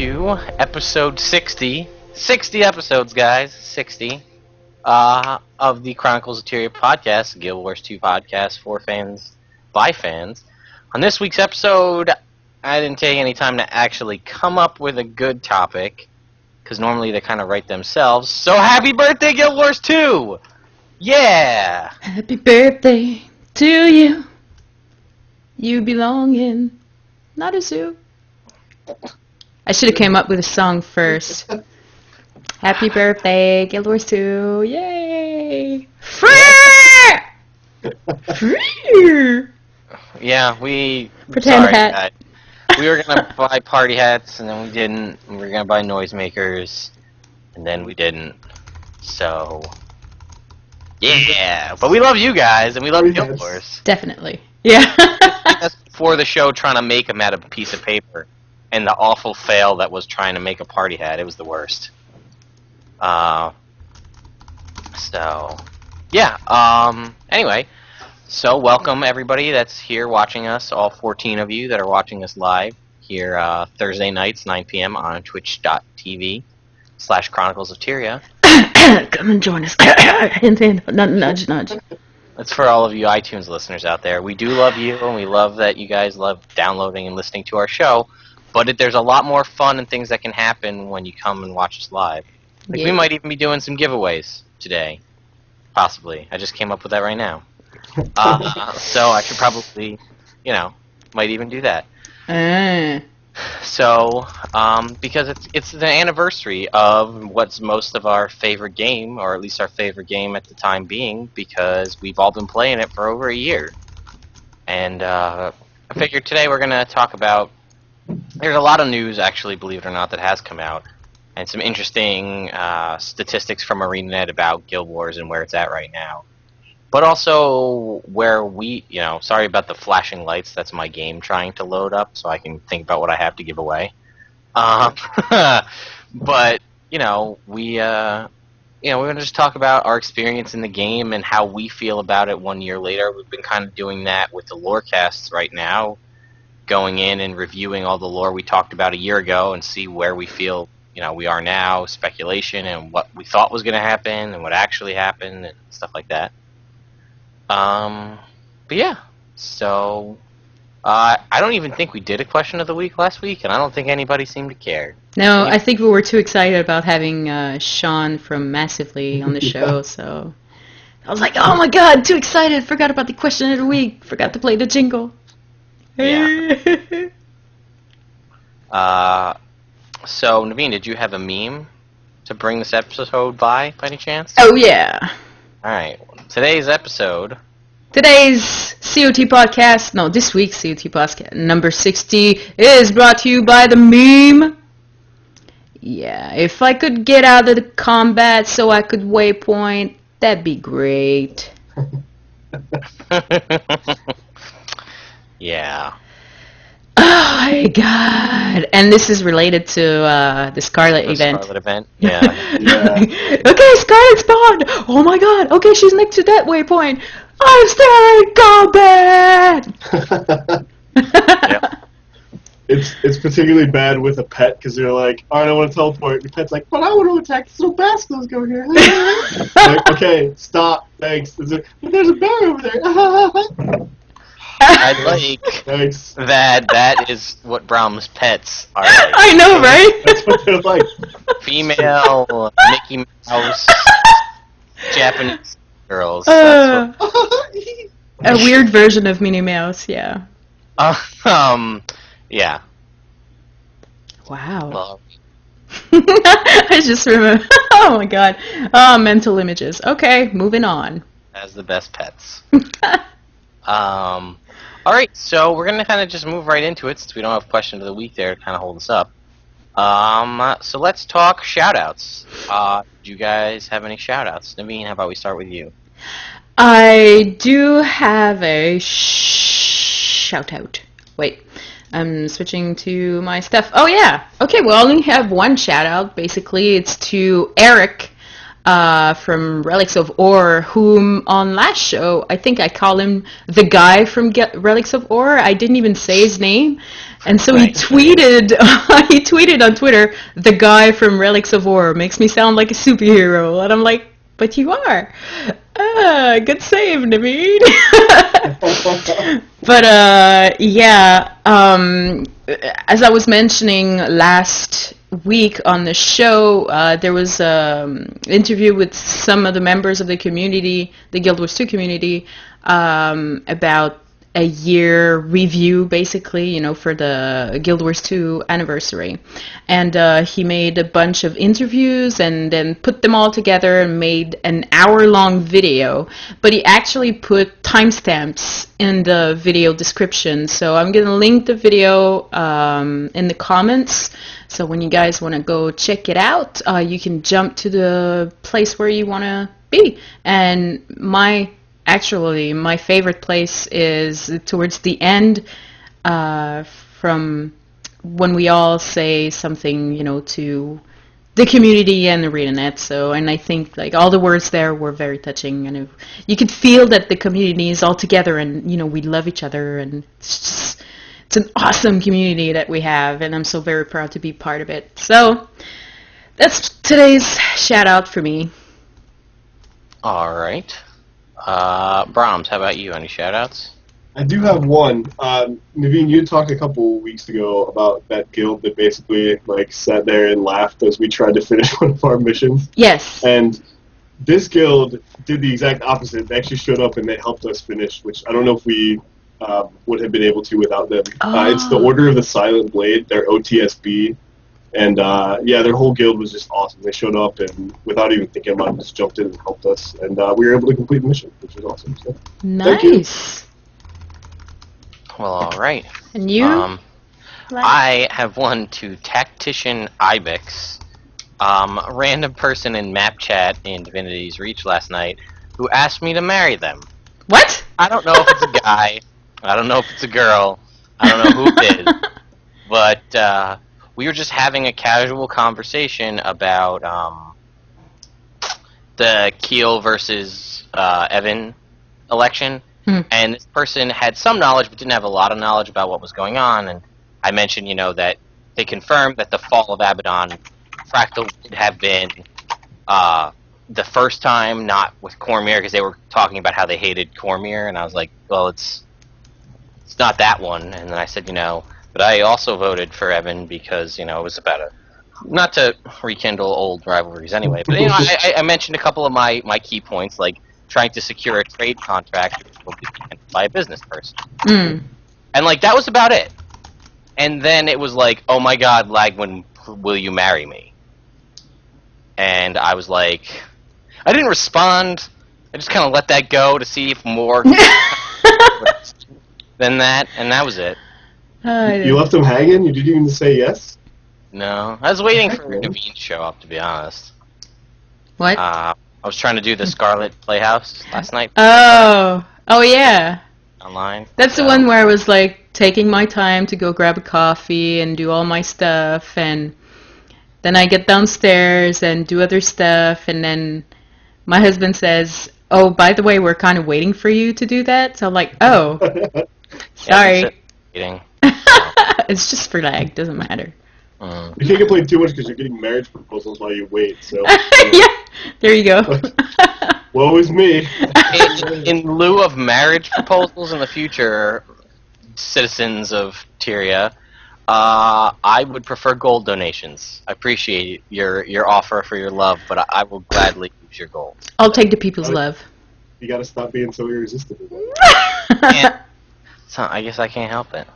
to episode 60. 60 episodes, guys. 60 of the Chronicles of Tyria podcast, GuildWars 2 podcast for fans, by fans. On this week's episode, I didn't take any time to actually come up with a good topic, because normally they kind of write themselves. So happy birthday, GuildWars 2! Yeah! Happy birthday to you. You belong in not a zoo. I should have came up with a song first. Happy birthday, GuildWars 2. Yay! Free! Free! Yeah, we... Pretend sorry, hat. guys. We were going to buy party hats, and then we didn't. We were going to buy noisemakers, and then we didn't. So... yeah! But we love you guys, and we love Guild Wars. Definitely. Yeah. That's before the show trying to make them out of a piece of paper. And the awful fail that was trying to make a party hat. It was the worst. Anyway. So, welcome everybody that's here watching us. All 14 of you that are watching us live here Thursday nights, 9 p.m. on twitch.tv/Chronicles of Tyria. Come and join us. Nudge, nudge. That's for all of you iTunes listeners out there. We do love you, and we love that you guys love downloading and listening to our show. But there's a lot more fun and things that can happen when you come and watch us live. Like we might even be doing some giveaways today. Possibly. I just came up with that right now. So I should probably, might even do that. So, because it's the anniversary of what's most of our favorite game, or at least our favorite game at the time being, because we've all been playing it for over a year. And I figured today we're going to talk about... There's a lot of news, actually, believe it or not, that has come out, and some interesting statistics from ArenaNet about Guild Wars and where it's at right now. But also where we, sorry about the flashing lights, that's my game trying to load up so I can think about what I have to give away. But, we're going to just talk about our experience in the game and how we feel about it 1 year later. We've been kind of doing that with the lorecasts right now, going in and reviewing all the lore we talked about a year ago and see where we feel, we are now, speculation, and what we thought was going to happen and what actually happened and stuff like that. But yeah, so I don't even think we did a question of the week last week, and I don't think anybody seemed to care. No, I think we were too excited about having Sean from Massively on the show, so I was like, oh my god, too excited, forgot about the question of the week, forgot to play the jingle. Yeah. So, Naveen, did you have a meme to bring this episode by any chance? Oh, yeah. Alright, today's episode... Today's COT podcast, no, this week's COT podcast, number 60, is brought to you by the meme. Yeah, if I could get out of the combat so I could waypoint, that'd be great. Yeah. Oh my god. And this is related to the Scarlet event. Scarlet event? Yeah. Yeah. Okay, Scarlet spawned! Oh my god, okay, she's next to that waypoint. I'm still in combat! Yep. It's particularly bad with a pet, because they're like, alright, I want to teleport. And the pet's like, but I want to attack so fast, let's go here. Like, okay, stop, thanks. But there's a bear over there. I like Thanks. that is what Bromms pets are like. I know, right? That's what they're like. Female Mickey Mouse Japanese girls. That's A weird version of Minnie Mouse, yeah. Yeah. Wow. Well, I just remember. Oh my god. Oh, mental images. Okay, moving on. as the best pets. Alright, so we're going to kind of just move right into it since we don't have question of the week there to kind of hold us up. So let's talk shoutouts. Do you guys have any shoutouts? Naveen, how about we start with you? I do have a shoutout. Wait, I'm switching to my stuff. Oh yeah. Okay, well I only have one shoutout. Basically, it's to Eric from Relics of Ore, whom on last show, I think I call him the guy from Relics of Ore. I didn't even say his name. And so Nice. he tweeted on Twitter, the guy from Relics of War makes me sound like a superhero. And I'm like, but you are. Ah, good save, Naveen. But yeah, as I was mentioning last week on the show, there was an interview with some of the members of the community, the Guild Wars 2 community, about a year review, basically, you know, for the Guild Wars 2 anniversary. And he made a bunch of interviews and then put them all together and made an hour-long video. But he actually put timestamps in the video description. So I'm going to link the video in the comments. So when you guys want to go check it out, you can jump to the place where you want to be. And Actually, my favorite place is towards the end, from when we all say something, you know, to the community and ArenaNet. So, and I think like all the words there were very touching, and you could feel that the community is all together, and you know, we love each other, and it's an awesome community that we have, and I'm so very proud to be part of it. So, that's today's shout out for me. All right. Bromms, how about you? Any shout-outs? I do have one. Naveen, you talked a couple weeks ago about that guild that basically like sat there and laughed as we tried to finish one of our missions. Yes. And this guild did the exact opposite. They actually showed up and they helped us finish, which I don't know if we would have been able to without them. It's the Order of the Silent Blade, their OTSB. And yeah, their whole guild was just awesome. They showed up and without even thinking about it, just jumped in and helped us. And we were able to complete the mission, which was awesome. So, nice. Well, all right. And you? I have one to Tactician Ibex, a random person in map chat in Divinity's Reach last night who asked me to marry them. What? I don't know if it's a guy. I don't know if it's a girl. I don't know who it is. But we were just having a casual conversation about the Keel versus Evan election. And this person had some knowledge but didn't have a lot of knowledge about what was going on. And I mentioned, you know, that they confirmed that the fall of Abaddon Fractal would have been the first time, not with Cormier, because they were talking about how they hated Cormier. And I was like, well, it's not that one. And then I said, you know, but I also voted for Evan because, you know, it was about not to rekindle old rivalries anyway, but, you know, I mentioned a couple of my key points, like trying to secure a trade contract by a business person. And, like, that was about it. And then it was like, oh my god, Lagywn, will you marry me? And I was like, I didn't respond. I just kind of let that go to see if more than that, and that was it. You left him hanging? You didn't even say yes? No. I was waiting for Naveen to show up, to be honest. What? I was trying to do the Scarlet Playhouse last night. Oh yeah. Online. That's the one where I was like taking my time to go grab a coffee and do all my stuff, and then I get downstairs and do other stuff, and then my husband says, oh, by the way, we're kind of waiting for you to do that. So I'm like, oh, sorry. Waiting. It's just for lag, doesn't matter. You can't complain too much because you're getting marriage proposals while you wait, so... Yeah, there you go. Woe is me. In lieu of marriage proposals in the future, citizens of Tyria, I would prefer gold donations. I appreciate your offer for your love, but I will gladly use your gold. I'll take the people's love. You gotta stop being so irresistible. So I guess I can't help it.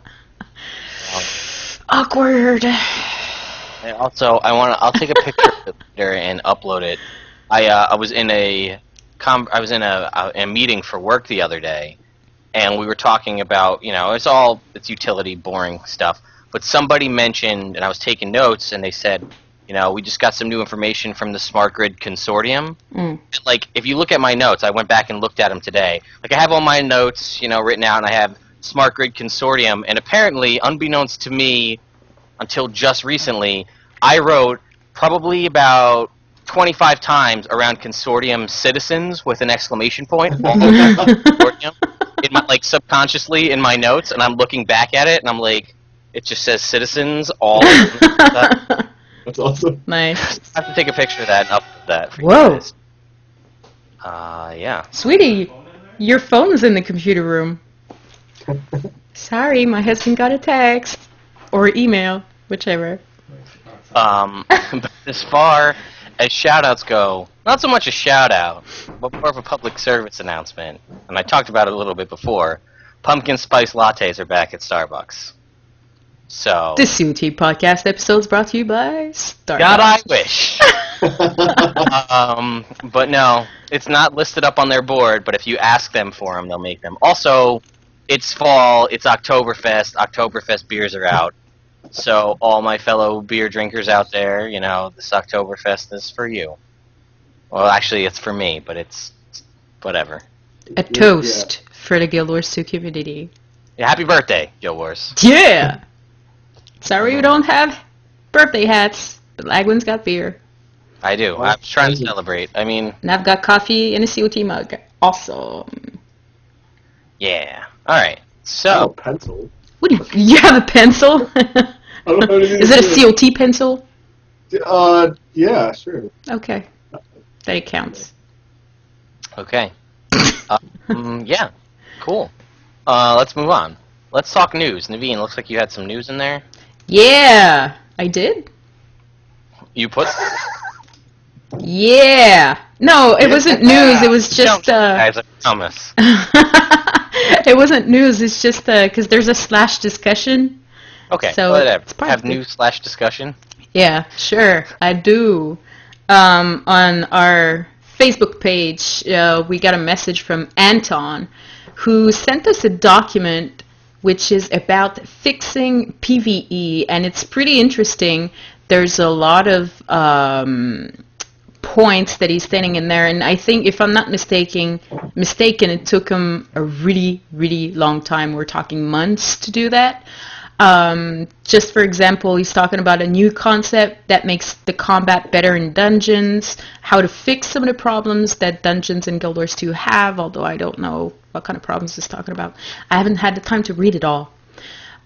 Awkward. I'll take a picture of it later and upload it. I was in a meeting for work the other day, and we were talking about, you know, it's utility, boring stuff. But somebody mentioned, and I was taking notes, and they said, you know, we just got some new information from the Smart Grid Consortium. Like, if you look at my notes, I went back and looked at them today. Like, I have all my notes, you know, written out, and I have Smart Grid Consortium, and apparently, unbeknownst to me, until just recently, I wrote probably about 25 times around consortium citizens with an exclamation point. Consortium, like subconsciously in my notes, and I'm looking back at it, and I'm like, It just says citizens all. I That's awesome. Nice. have to take a picture of that and upload that for Whoa. you guys. Yeah. Sweetie, your phone's in the computer room. Sorry, my husband got a text. Or email, whichever. But as far as shout-outs go, not so much a shout-out, but more of a public service announcement. And I talked about it a little bit before. Pumpkin spice lattes are back at Starbucks. So... The CoTPodcast episode is brought to you by Starbucks. God, I wish. But no, it's not listed up on their board, but if you ask them for them, they'll make them. Also, it's fall, it's Oktoberfest. Oktoberfest beers are out. So all my fellow beer drinkers out there, you know, this Oktoberfest is for you. Well, actually, it's for me, but it's whatever. A toast for the GuildWars 2 community. Yeah, happy birthday, GuildWars. Yeah! Sorry we don't have birthday hats, but Lagwyn's got beer. I do. I was trying to celebrate. I mean... And I've got coffee in a COT mug. Awesome. Yeah. Alright, Oh, so... pencil. What do you have a pencil? I don't know anything Is to it a do. COT pencil? Yeah, sure. Okay. That it counts. Okay. Yeah. Cool. Let's move on. Let's talk news. Naveen, looks like you had some news in there. Yeah! I did? You put... Yeah! No, it wasn't news, it was just, Guys, I promise. it wasn't news, it's just, because there's a slash discussion. Okay, So whatever. it's part Have of the- news/discussion? Yeah, sure, I do. On our Facebook page, we got a message from Anton, who sent us a document which is about fixing PvE, and it's pretty interesting. There's a lot of points that he's stating in there, and I think, if I'm not mistaken, it took him a really, really long time. We're talking months to do that. Just for example, he's talking about a new concept that makes the combat better in dungeons, how to fix some of the problems that dungeons in Guild Wars 2 have, although I don't know what kind of problems he's talking about. I haven't had the time to read it all.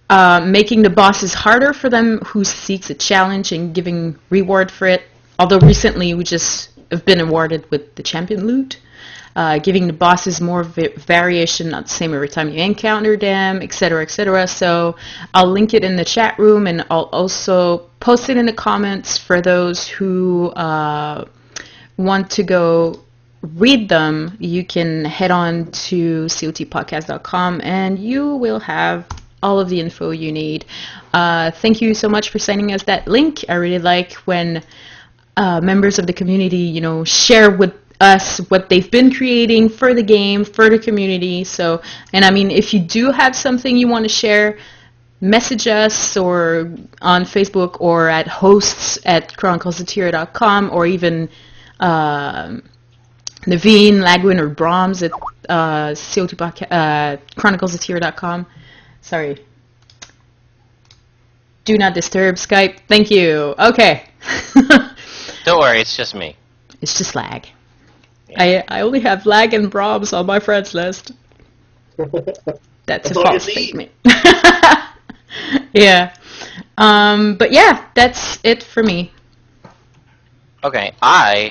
Making the bosses harder for them who seeks a challenge and giving reward for it, although recently we just have been awarded with the champion loot. Giving the bosses more variation, not the same every time you encounter them, etc., etc. So I'll link it in the chat room, and I'll also post it in the comments for those who want to go read them. You can head on to CoTPodcast.com, and you will have all of the info you need. Thank you so much for sending us that link. I really like when members of the community, you know, share with us what they've been creating for the game, for the community. So, and I mean, if you do have something you want to share, message us or on Facebook or at hosts@chroniclesoftyr.com, or even Naveen, lagywn, or Bromms at chroniclesoftyr.com. Sorry. Do not disturb Skype. Thank you. Okay. Don't worry, it's just me. It's just lag. I only have lag and Bromms on my friends list. That's a all you false need. statement. Yeah. But yeah, that's it for me. Okay, I'm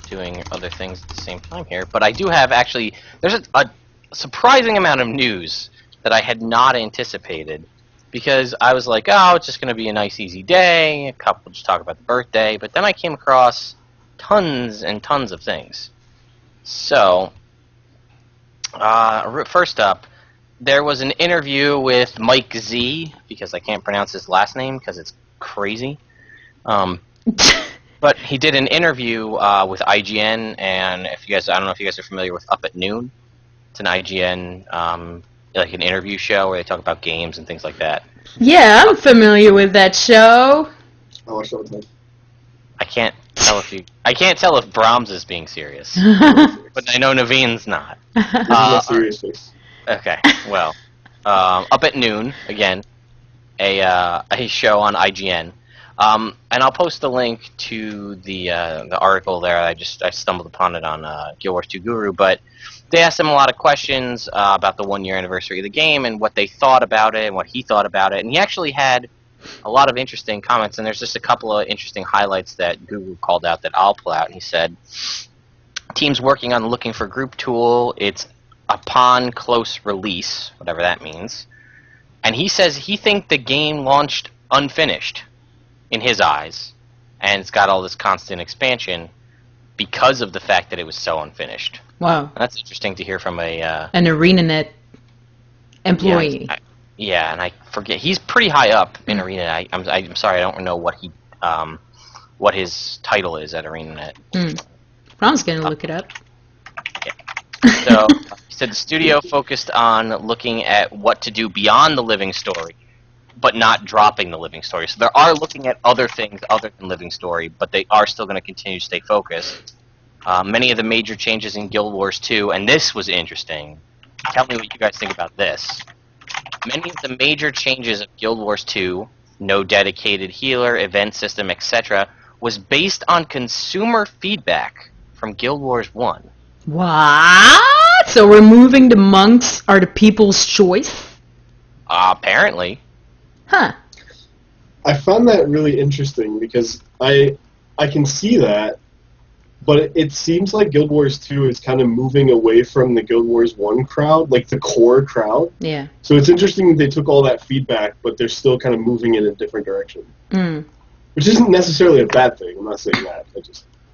doing other things at the same time here, but I do have actually, there's a surprising amount of news that I had not anticipated, because I was like, oh, it's just going to be a nice easy day, a couple just talk about the birthday, but then I came across tons and tons of things. So, first up, there was an interview with Mike Z, because I can't pronounce his last name because it's crazy. But he did an interview with IGN, and if you guys, I don't know if you guys are familiar with Up at Noon. It's an IGN, like an interview show where they talk about games and things like that. Yeah, I'm familiar with that show. I watched all the time. I can't tell if Bromms is being serious, but I know Naveen's not. This is a serious face. Okay, well, Up at Noon, again, a show on IGN. And I'll post the link to the article there. I stumbled upon it on GuildWars 2 Guru, but they asked him a lot of questions about the 1-year anniversary of the game and what they thought about it and what he thought about it. And he actually had a lot of interesting comments, and there's just a couple of interesting highlights that Guru called out that I'll pull out. And he said, team's working on looking for group tool. It's upon close release, whatever that means. And he says he thinks the game launched unfinished in his eyes, and it's got all this constant expansion because of the fact that it was so unfinished. Wow. And that's interesting to hear from a an ArenaNet employee. Yeah, and I forget, he's pretty high up in ArenaNet. I'm sorry, I don't know what his title is at ArenaNet. Bromms gonna look it up. So he said the studio focused on looking at what to do beyond the living story, but not dropping the living story. So they are looking at other things other than living story, but they are still going to continue to stay focused. Many of the major changes in Guild Wars 2, and this was interesting. Tell me what you guys think about this. Many of the major changes of Guild Wars 2, no dedicated healer, event system, etc., was based on consumer feedback from Guild Wars 1. What? So removing the monks are the people's choice? Apparently. Huh. I found that really interesting because I can see that, but it seems like Guild Wars 2 is kind of moving away from the Guild Wars 1 crowd, like the core crowd. Yeah. So it's interesting that they took all that feedback, but they're still kind of moving in a different direction. Which isn't necessarily a bad thing. I'm not saying that.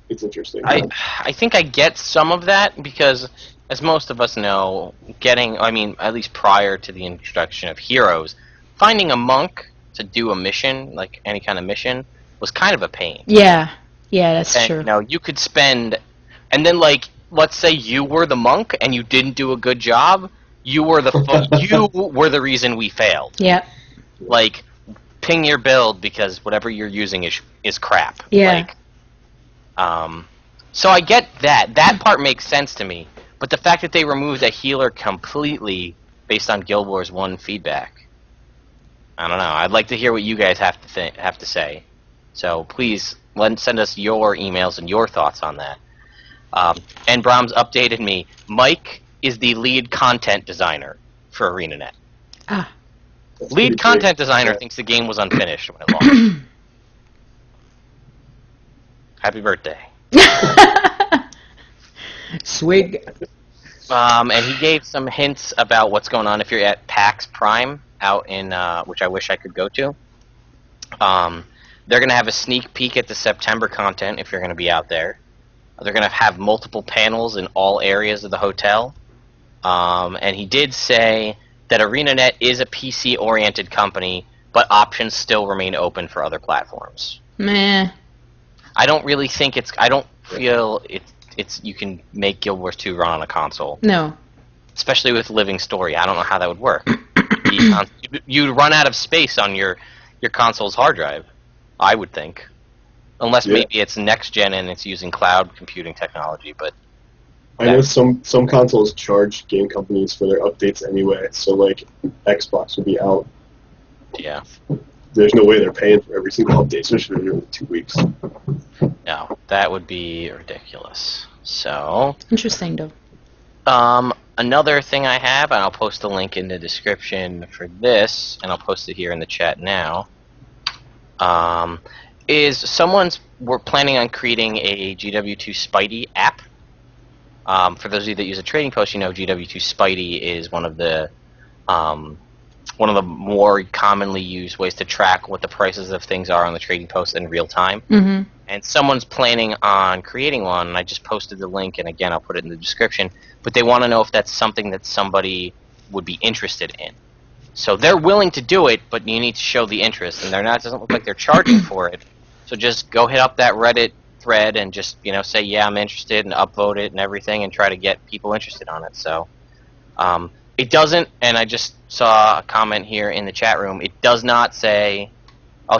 It's interesting. I think I get some of that because, as most of us know, at least prior to the introduction of heroes, finding a monk to do a mission, like any kind of mission, was kind of a pain. Yeah, that's true. You know, you could spend, and then let's say you were the monk and you didn't do a good job, you were the reason we failed. Yeah. Like, ping your build because whatever you're using is crap. Yeah. So I get that. That part makes sense to me. But the fact that they removed a healer completely based on Guild Wars 1 feedback, I don't know. I'd like to hear what you guys have to say. So please send us your emails and your thoughts on that. And Bromms updated me. Mike is the lead content designer for ArenaNet. Lead content designer thinks the game was unfinished when it launched. Happy birthday. Swig. And he gave some hints about what's going on if you're at PAX Prime out in, which I wish I could go to. They're going to have a sneak peek at the September content if you're going to be out there. They're going to have multiple panels in all areas of the hotel. And he did say that ArenaNet is a PC-oriented company, but options still remain open for other platforms. Meh. I don't really think I don't feel you can make Guild Wars 2 run on a console. No. Especially with Living Story. I don't know how that would work. You'd run out of space on your console's hard drive, I would think. Unless maybe it's next gen and it's using cloud computing technology, but I know some consoles charge game companies for their updates anyway, so like Xbox would be out. Yeah. There's no way they're paying for every single update, especially in 2 weeks. No, that would be ridiculous. So Interesting though. Another thing I have, and I'll post a link in the description for this, and I'll post it here in the chat now, is we're planning on creating a GW2 Spidey app. For those of you that use a trading post, you know GW2 Spidey is one of the more commonly used ways to track what the prices of things are on the trading post in real time. Mm-hmm. And someone's planning on creating one, and I just posted the link, and again, I'll put it in the description, but they want to know if that's something that somebody would be interested in. So they're willing to do it, but you need to show the interest, and it doesn't look like they're charging for it. So just go hit up that Reddit thread and just, say, yeah, I'm interested, and upvote it and everything, and try to get people interested on it. So it doesn't, and I just saw a comment here in the chat room, it does not say,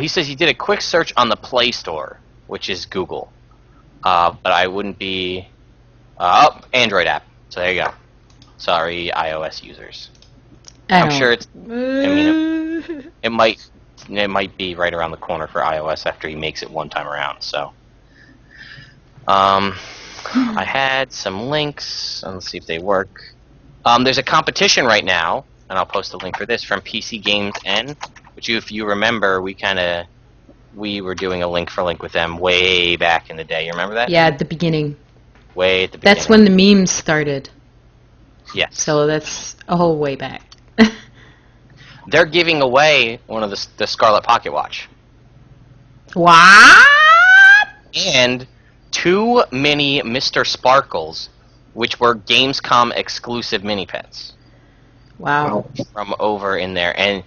he says he did a quick search on the Play Store, which is Google. But I wouldn't be... Android app. So there you go. Sorry, iOS users. I'm sure it's... it might it might be right around the corner for iOS after he makes it one time around. So, I had some links. Let's see if they work. There's a competition right now, and I'll post a link for this from PC Games N, which if you remember, we were doing a link for link with them way back in the day. You remember that? Yeah, at the beginning. Way at the beginning. That's when the memes started. Yes. So that's a whole way back. They're giving away one of the Scarlet Pocket Watch. What? And 2 mini Mr. Sparkles, which were Gamescom exclusive mini pets. Wow. From over in there. And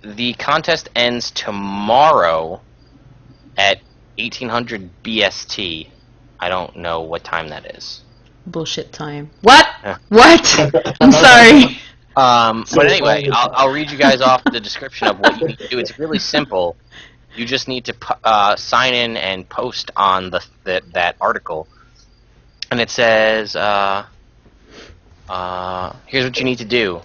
the contest ends tomorrow at 1800 BST. I don't know what time that is. Bullshit time. What? What? I'm sorry. But anyway, I'll read you guys off the description of what you need to do. It's really simple. You just need to sign in and post on that article. And it says, here's what you need to do.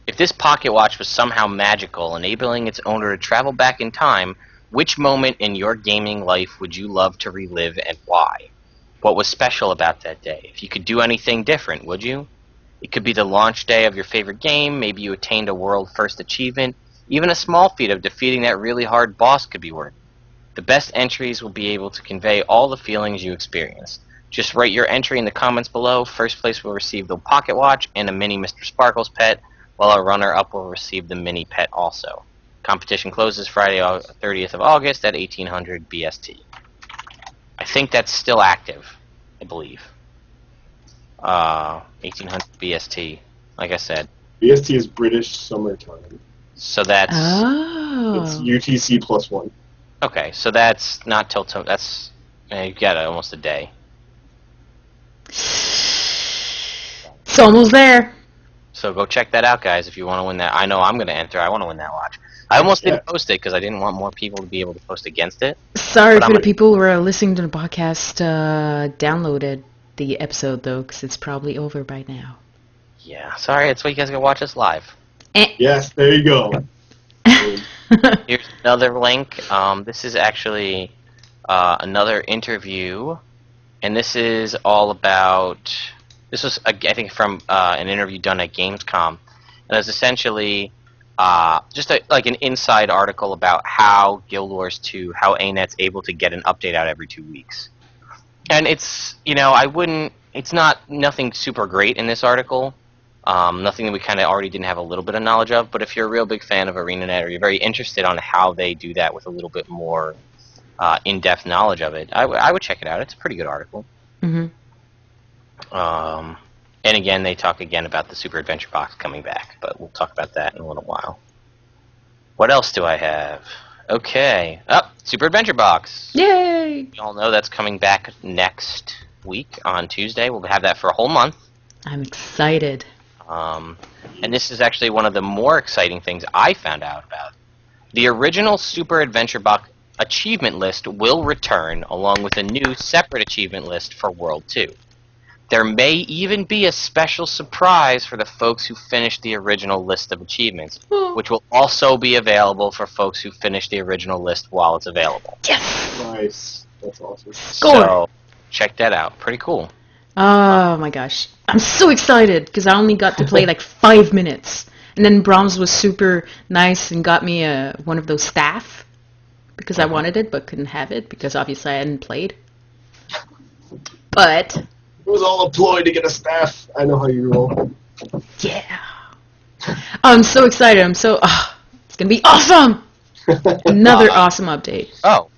If this pocket watch was somehow magical, enabling its owner to travel back in time, which moment in your gaming life would you love to relive and why? What was special about that day? If you could do anything different, would you? It could be the launch day of your favorite game, maybe you attained a world-first achievement, even a small feat of defeating that really hard boss could be worth it. The best entries will be able to convey all the feelings you experienced. Just write your entry in the comments below. First place will receive the pocket watch and a mini Mr. Sparkles pet, while a runner-up will receive the mini pet also. Competition closes Friday, 30th of August at 1800 BST. I think that's still active, I believe. 1800 BST, like I said. BST is British summertime. So that's... Oh. It's UTC +1. Okay, so that's not till... That's... you've got almost a day. It's almost there. So go check that out, guys, if you want to win that. I know I'm going to enter. I want to win that watch. I almost didn't post it because I didn't want more people to be able to post against it. Sorry for the people who are listening to the podcast, downloaded the episode, though, because it's probably over by now. Yeah, sorry. That's why you guys can watch us live. Yes, there you go. Here's another link. This is actually another interview, and this is all about... This was, I think, from an interview done at Gamescom, and it's essentially just like an inside article about how GuildWars 2, how ANET's able to get an update out every 2 weeks. And it's, it's not nothing super great in this article, nothing that we kind of already didn't have a little bit of knowledge of, but if you're a real big fan of ArenaNet or you're very interested on how they do that with a little bit more in-depth knowledge of it, I would check it out. It's a pretty good article. Mm-hmm. And again, they talk again about the Super Adventure Box coming back, but we'll talk about that in a little while. What else do I have? Okay. Super Adventure Box. Yay! You all know that's coming back next week on Tuesday. We'll have that for a whole month. I'm excited. And this is actually one of the more exciting things I found out about. The original Super Adventure Box achievement list will return along with a new separate achievement list for World 2. There may even be a special surprise for the folks who finished the original list of achievements, which will also be available for folks who finished the original list while it's available. Yes! Nice. That's awesome. So, check that out. Pretty cool. Oh my gosh. I'm so excited because I only got to play like 5 minutes. And then Bromms was super nice and got me one of those staff because I wanted it but couldn't have it because obviously I hadn't played. But... It was all a ploy to get a staff. I know how you roll. yeah. I'm so excited. It's going to be awesome! Another awesome update. Oh.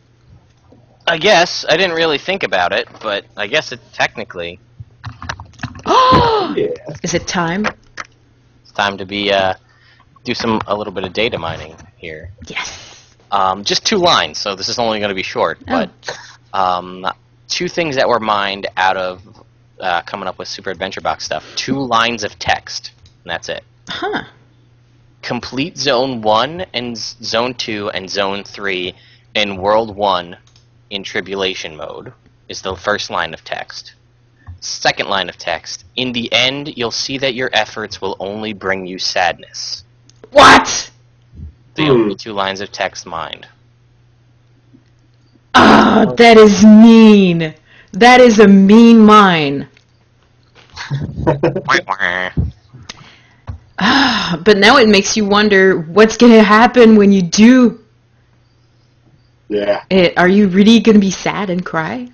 I guess. I didn't really think about it, but I guess it technically... Yeah. Is it time? It's time to be, do a little bit of data mining here. Yes. Just 2 lines, so this is only going to be short, but 2 things that were mined out of coming up with Super Adventure Box stuff. 2 lines of text, and that's it. Huh. Complete Zone 1 and Zone 2 and Zone 3 in World 1 in Tribulation mode is the first line of text. Second line of text, in the end, you'll see that your efforts will only bring you sadness. What? The only 2 lines of text mined. Ah, that is mean. That is a mean mine. Ah, but now it makes you wonder what's going to happen when you do Yeah. it. Are you really going to be sad and cry?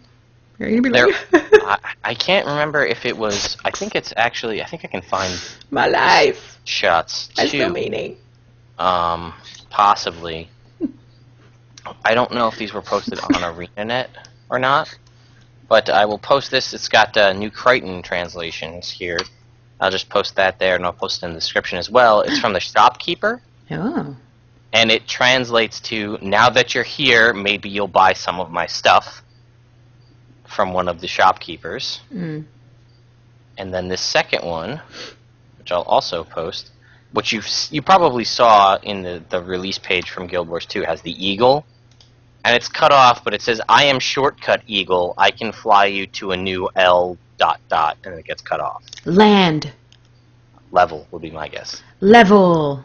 Are you going to be like... I can't remember if it was... I think it's actually... I think I can find... My life shots has no too. meaning. Possibly. I don't know if these were posted on ArenaNet or not, but I will post this. It's got New Crichton translations here. I'll just post that there, and I'll post it in the description as well. It's from the shopkeeper, Oh. and it translates to, now that you're here, maybe you'll buy some of my stuff, from one of the shopkeepers. Mm. And then this second one, which I'll also post, which you probably saw in the release page from Guild Wars 2, has the eagle. And it's cut off, but it says, I am Shortcut Eagle. I can fly you to a new L ... and it gets cut off. Land. Level would be my guess. Level.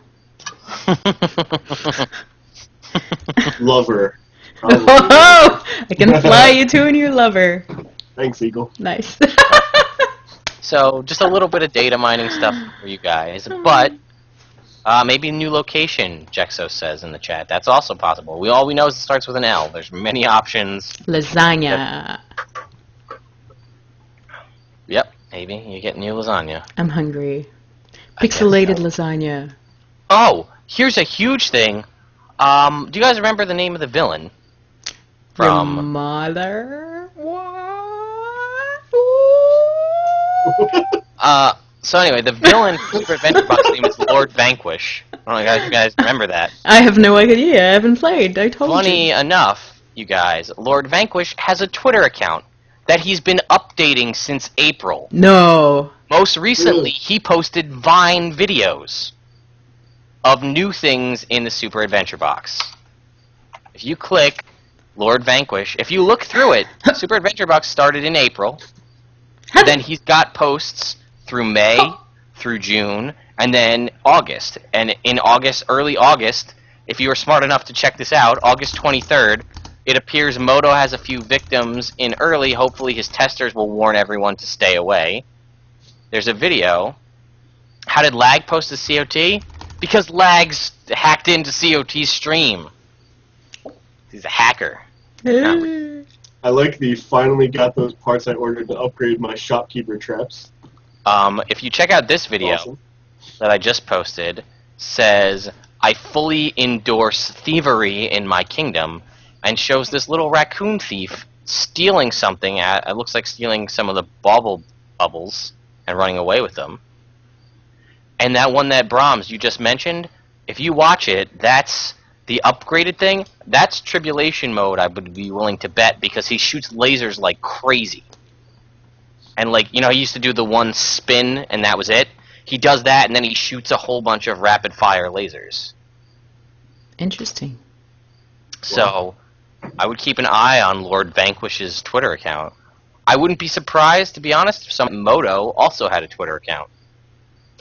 Lover. Oh, I can fly you to a new lover. Thanks, Eagle. Nice. So, just a little bit of data mining stuff for you guys. But, maybe a new location, Jexo says in the chat. That's also possible. All we know is it starts with an L. There's many options. Lasagna. Yep, maybe you get new lasagna. I'm hungry. I guess Pixelated so. lasagna. Oh, here's a huge thing. Do you guys remember the name of the villain? Your From mother? What? so anyway, the villain for Super Adventure Box name is Lord Vanquish. I don't know if you guys remember that. I have no idea. I haven't played. I told Funny you. enough, you guys, Lord Vanquish has a Twitter account that he's been updating since April. No. Most recently, he posted Vine videos of new things in the Super Adventure Box. If you click Lord Vanquish, if you look through it, Super Adventure Box started in April. Then he's got posts through May, through June, and then August. And in August, early August, if you were smart enough to check this out, August 23rd, it appears Moto has a few victims in early. Hopefully his testers will warn everyone to stay away. There's a video. How did Lag post to COT? Because Lag's hacked into COT's stream. He's a hacker. I like the finally got those parts I ordered to upgrade my shopkeeper traps. If you check out this video Awesome. that I just posted, says, I fully endorse thievery in my kingdom, and shows this little raccoon thief stealing something. It looks like stealing some of the bubbles and running away with them. And that one that Bromms you just mentioned, if you watch it, that's the upgraded thing. That's tribulation mode, I would be willing to bet, because he shoots lasers like crazy. And like, you know, he used to do the one spin and that was it. He does that and then he shoots a whole bunch of rapid fire lasers. Interesting. So, I would keep an eye on Lord Vanquish's Twitter account. I wouldn't be surprised, to be honest, if some Moto also had a Twitter account.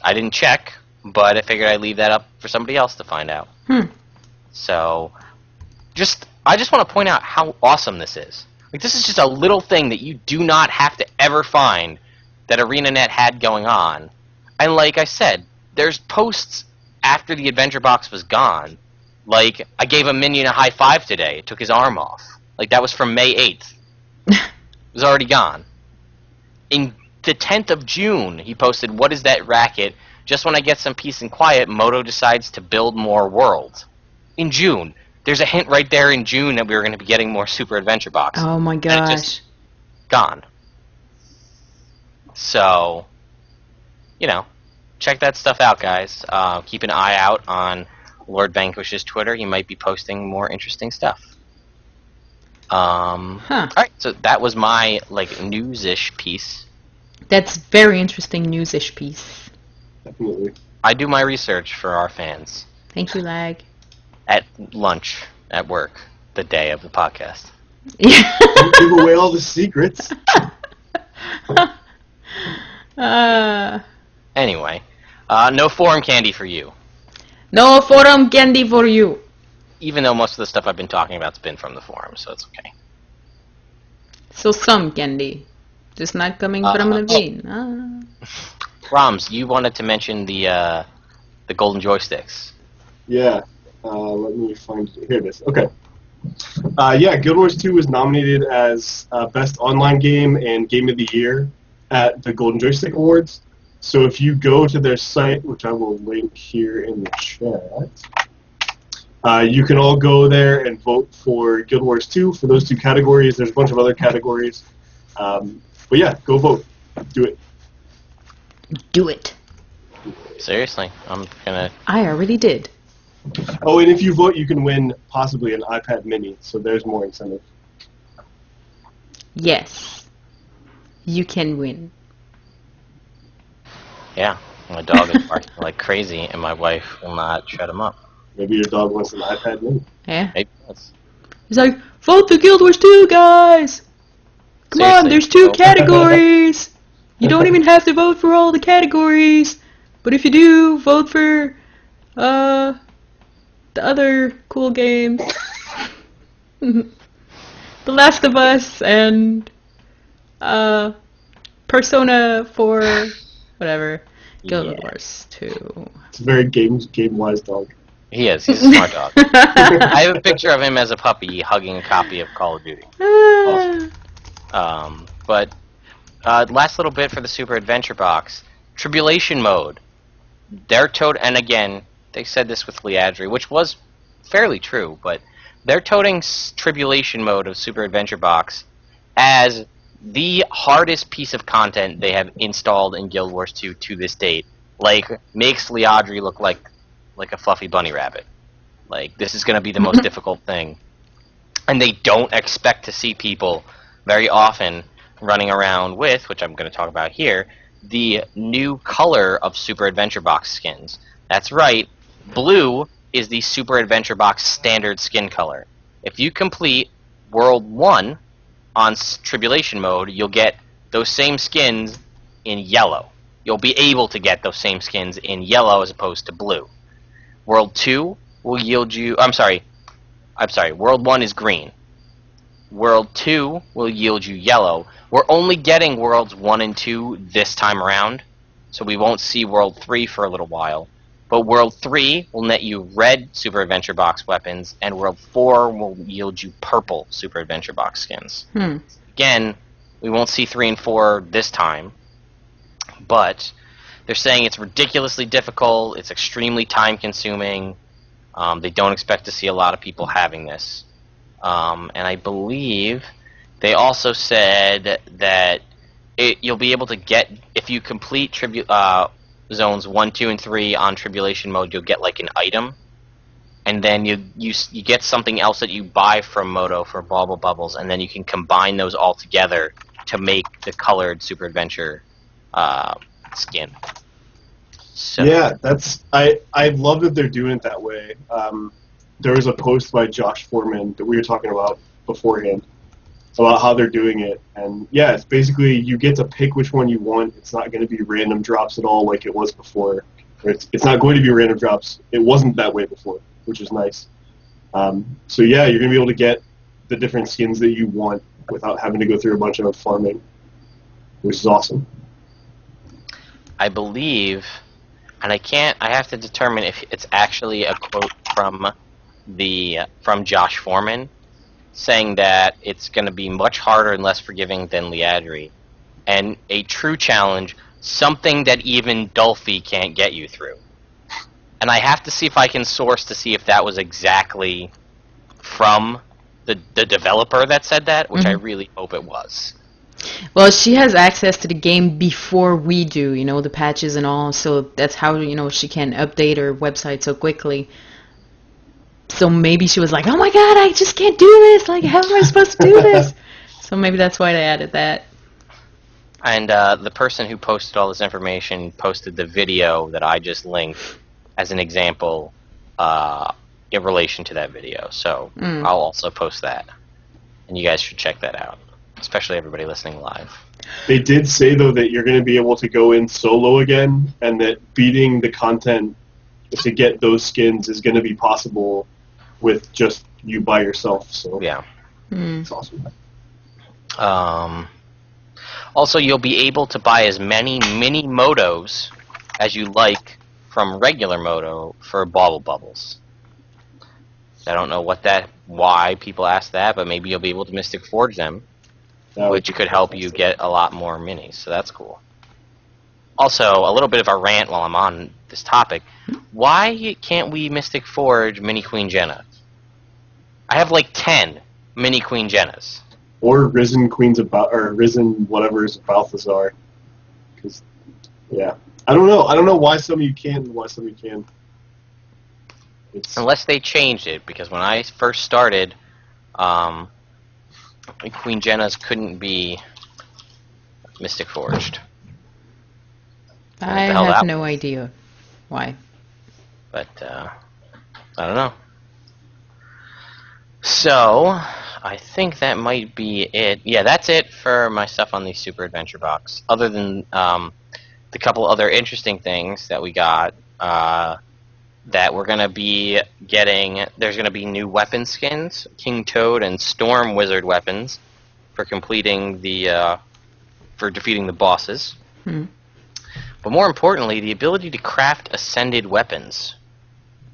I didn't check, but I figured I'd leave that up for somebody else to find out. So, I just want to point out how awesome this is. Like, this is just a little thing that you do not have to ever find that ArenaNet had going on. And like I said, there's posts after the Adventure Box was gone. Like, I gave a minion a high five today. It took his arm off. Like, that was from May 8th. It was already gone. In the 10th of June, he posted, what is that racket? Just when I get some peace and quiet, Moto decides to build more worlds. In June. There's a hint right there in June that we were going to be getting more Super Adventure Box. Oh my And it gosh. just gone. So, you know, check that stuff out, guys. Keep an eye out on Lord Vanquish's Twitter. He might be posting more interesting stuff. Alright, so that was my, like, news-ish piece. That's very interesting news-ish piece. Definitely. I do my research for our fans. Thank you, Lag. At lunch, at work, the day of the podcast. Don't give away all the secrets. Anyway, no forum candy for you. No forum candy for you. Even though most of the stuff I've been talking about's been from the forum, so it's okay. So some candy. Just not coming from Naveen. Bromms, you wanted to mention the golden joysticks. Yeah. Let me find it. Here it is. Okay. Yeah, Guild Wars 2 was nominated as Best Online Game and Game of the Year at the Golden Joystick Awards. So if you go to their site, which I will link here in the chat, you can all go there and vote for Guild Wars 2 for those two categories. There's a bunch of other categories. But yeah, go vote. Do it. Do it. Seriously, I'm gonna... I already did. Oh, and if you vote, you can win possibly an iPad mini, so there's more incentive. Yes. You can win. Yeah, my dog is barking like crazy, and my wife will not shut him up. Maybe your dog wants an iPad mini. Yeah. Maybe that's... He's like, vote for Guild Wars 2, guys! Come on, Seriously, there's 2 vote. categories! You don't even have to vote for all the categories! But if you do, vote for, the other cool games. The Last of Us and, Persona 4, whatever. Guild Yeah. Wars 2. It's a very game-wise dog. He is. He's a smart dog. I have a picture of him as a puppy hugging a copy of Call of Duty. But last little bit for the Super Adventure Box. Tribulation Mode. They're and again, they said this with Liadri, which was fairly true, but they're toting Tribulation Mode of Super Adventure Box as the hardest piece of content they have installed in Guild Wars 2 to this date. Like, makes Liadri look like a fluffy bunny rabbit. Like, this is going to be the most difficult thing. And they don't expect to see people very often running around with, which I'm going to talk about here, the new color of Super Adventure Box skins. That's right, blue is the Super Adventure Box standard skin color. If you complete World 1 on Tribulation Mode, you'll get those same skins in yellow. You'll be able to get those same skins in yellow as opposed to blue. World 2 will yield you... I'm sorry, World 1 is green. World 2 will yield you yellow. We're only getting Worlds 1 and 2 this time around, so we won't see World 3 for a little while. But World 3 will net you red Super Adventure Box weapons, and World 4 will yield you purple Super Adventure Box skins. Again, we won't see 3 and 4 this time, but they're saying it's ridiculously difficult, it's extremely time-consuming, they don't expect to see a lot of people having this. And I believe they also said that you'll be able to get, if you complete zones 1, 2, and 3 on Tribulation Mode, you'll get like an item, and then you get something else that you buy from Moto for Bauble Bubbles, and then you can combine those all together to make the colored Super Adventure skin. So. Yeah, I love that they're doing it that way. There was a post by Josh Foreman that we were talking about beforehand about how they're doing it, and yeah, it's basically you get to pick which one you want. It's not going to be random drops at all like it was before. It's not going to be random drops. It wasn't that way before, which is nice. So yeah, you're going to be able to get the different skins that you want without having to go through a bunch of farming, which is awesome. I believe, and I have to determine if it's actually a quote from Josh Foreman, saying that it's going to be much harder and less forgiving than Liadri, and a true challenge, something that even Dolphy can't get you through. And I have to see if I can source to see if that was exactly from the developer that said that, which I really hope it was. Well, she has access to the game before we do, the patches and all, so that's how, she can update her website so quickly. So maybe she was like, oh my god, I just can't do this, like, how am I supposed to do this? So maybe that's why they added that. And the person who posted all this information posted the video that I just linked as an example in relation to that video. So I'll also post that. And you guys should check that out, especially everybody listening live. They did say, though, that you're going to be able to go in solo again, and that beating the content to get those skins is going to be possible with just you by yourself. So Yeah. it's awesome. Also, you'll be able to buy as many mini motos as you like from regular moto for bauble bubbles. I don't know why people ask that, but maybe you'll be able to Mystic Forge them, which could help you get a lot more minis. So that's cool. Also, a little bit of a rant while I'm on this topic. Why can't we Mystic Forge Mini Queen Jenna? I have like 10 Mini Queen Jennas. Or Risen Queens or Risen whatever's Balthazar. Because, yeah. I don't know. I don't know why some of you can and why some of you can. Unless they changed it, because when I first started, Queen Jennas couldn't be Mystic Forged. I have no idea why. But, I don't know. So, I think that might be it. Yeah, that's it for my stuff on the Super Adventure Box. Other than the couple other interesting things that we got, that we're going to be getting. There's going to be new weapon skins, King Toad and Storm Wizard weapons, for completing for defeating the bosses. But more importantly, the ability to craft ascended weapons,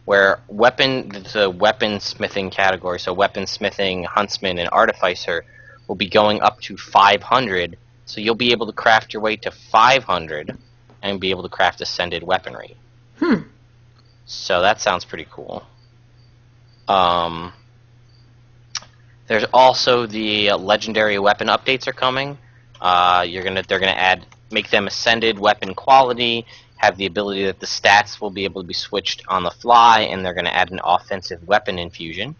where the weaponsmithing category, so weaponsmithing, huntsman, and artificer, will be going up to 500. So you'll be able to craft your way to 500 and be able to craft ascended weaponry. So that sounds pretty cool. There's also the legendary weapon updates are coming. They're gonna make them ascended weapon quality, have the ability that the stats will be able to be switched on the fly, and they're gonna add an offensive weapon infusion.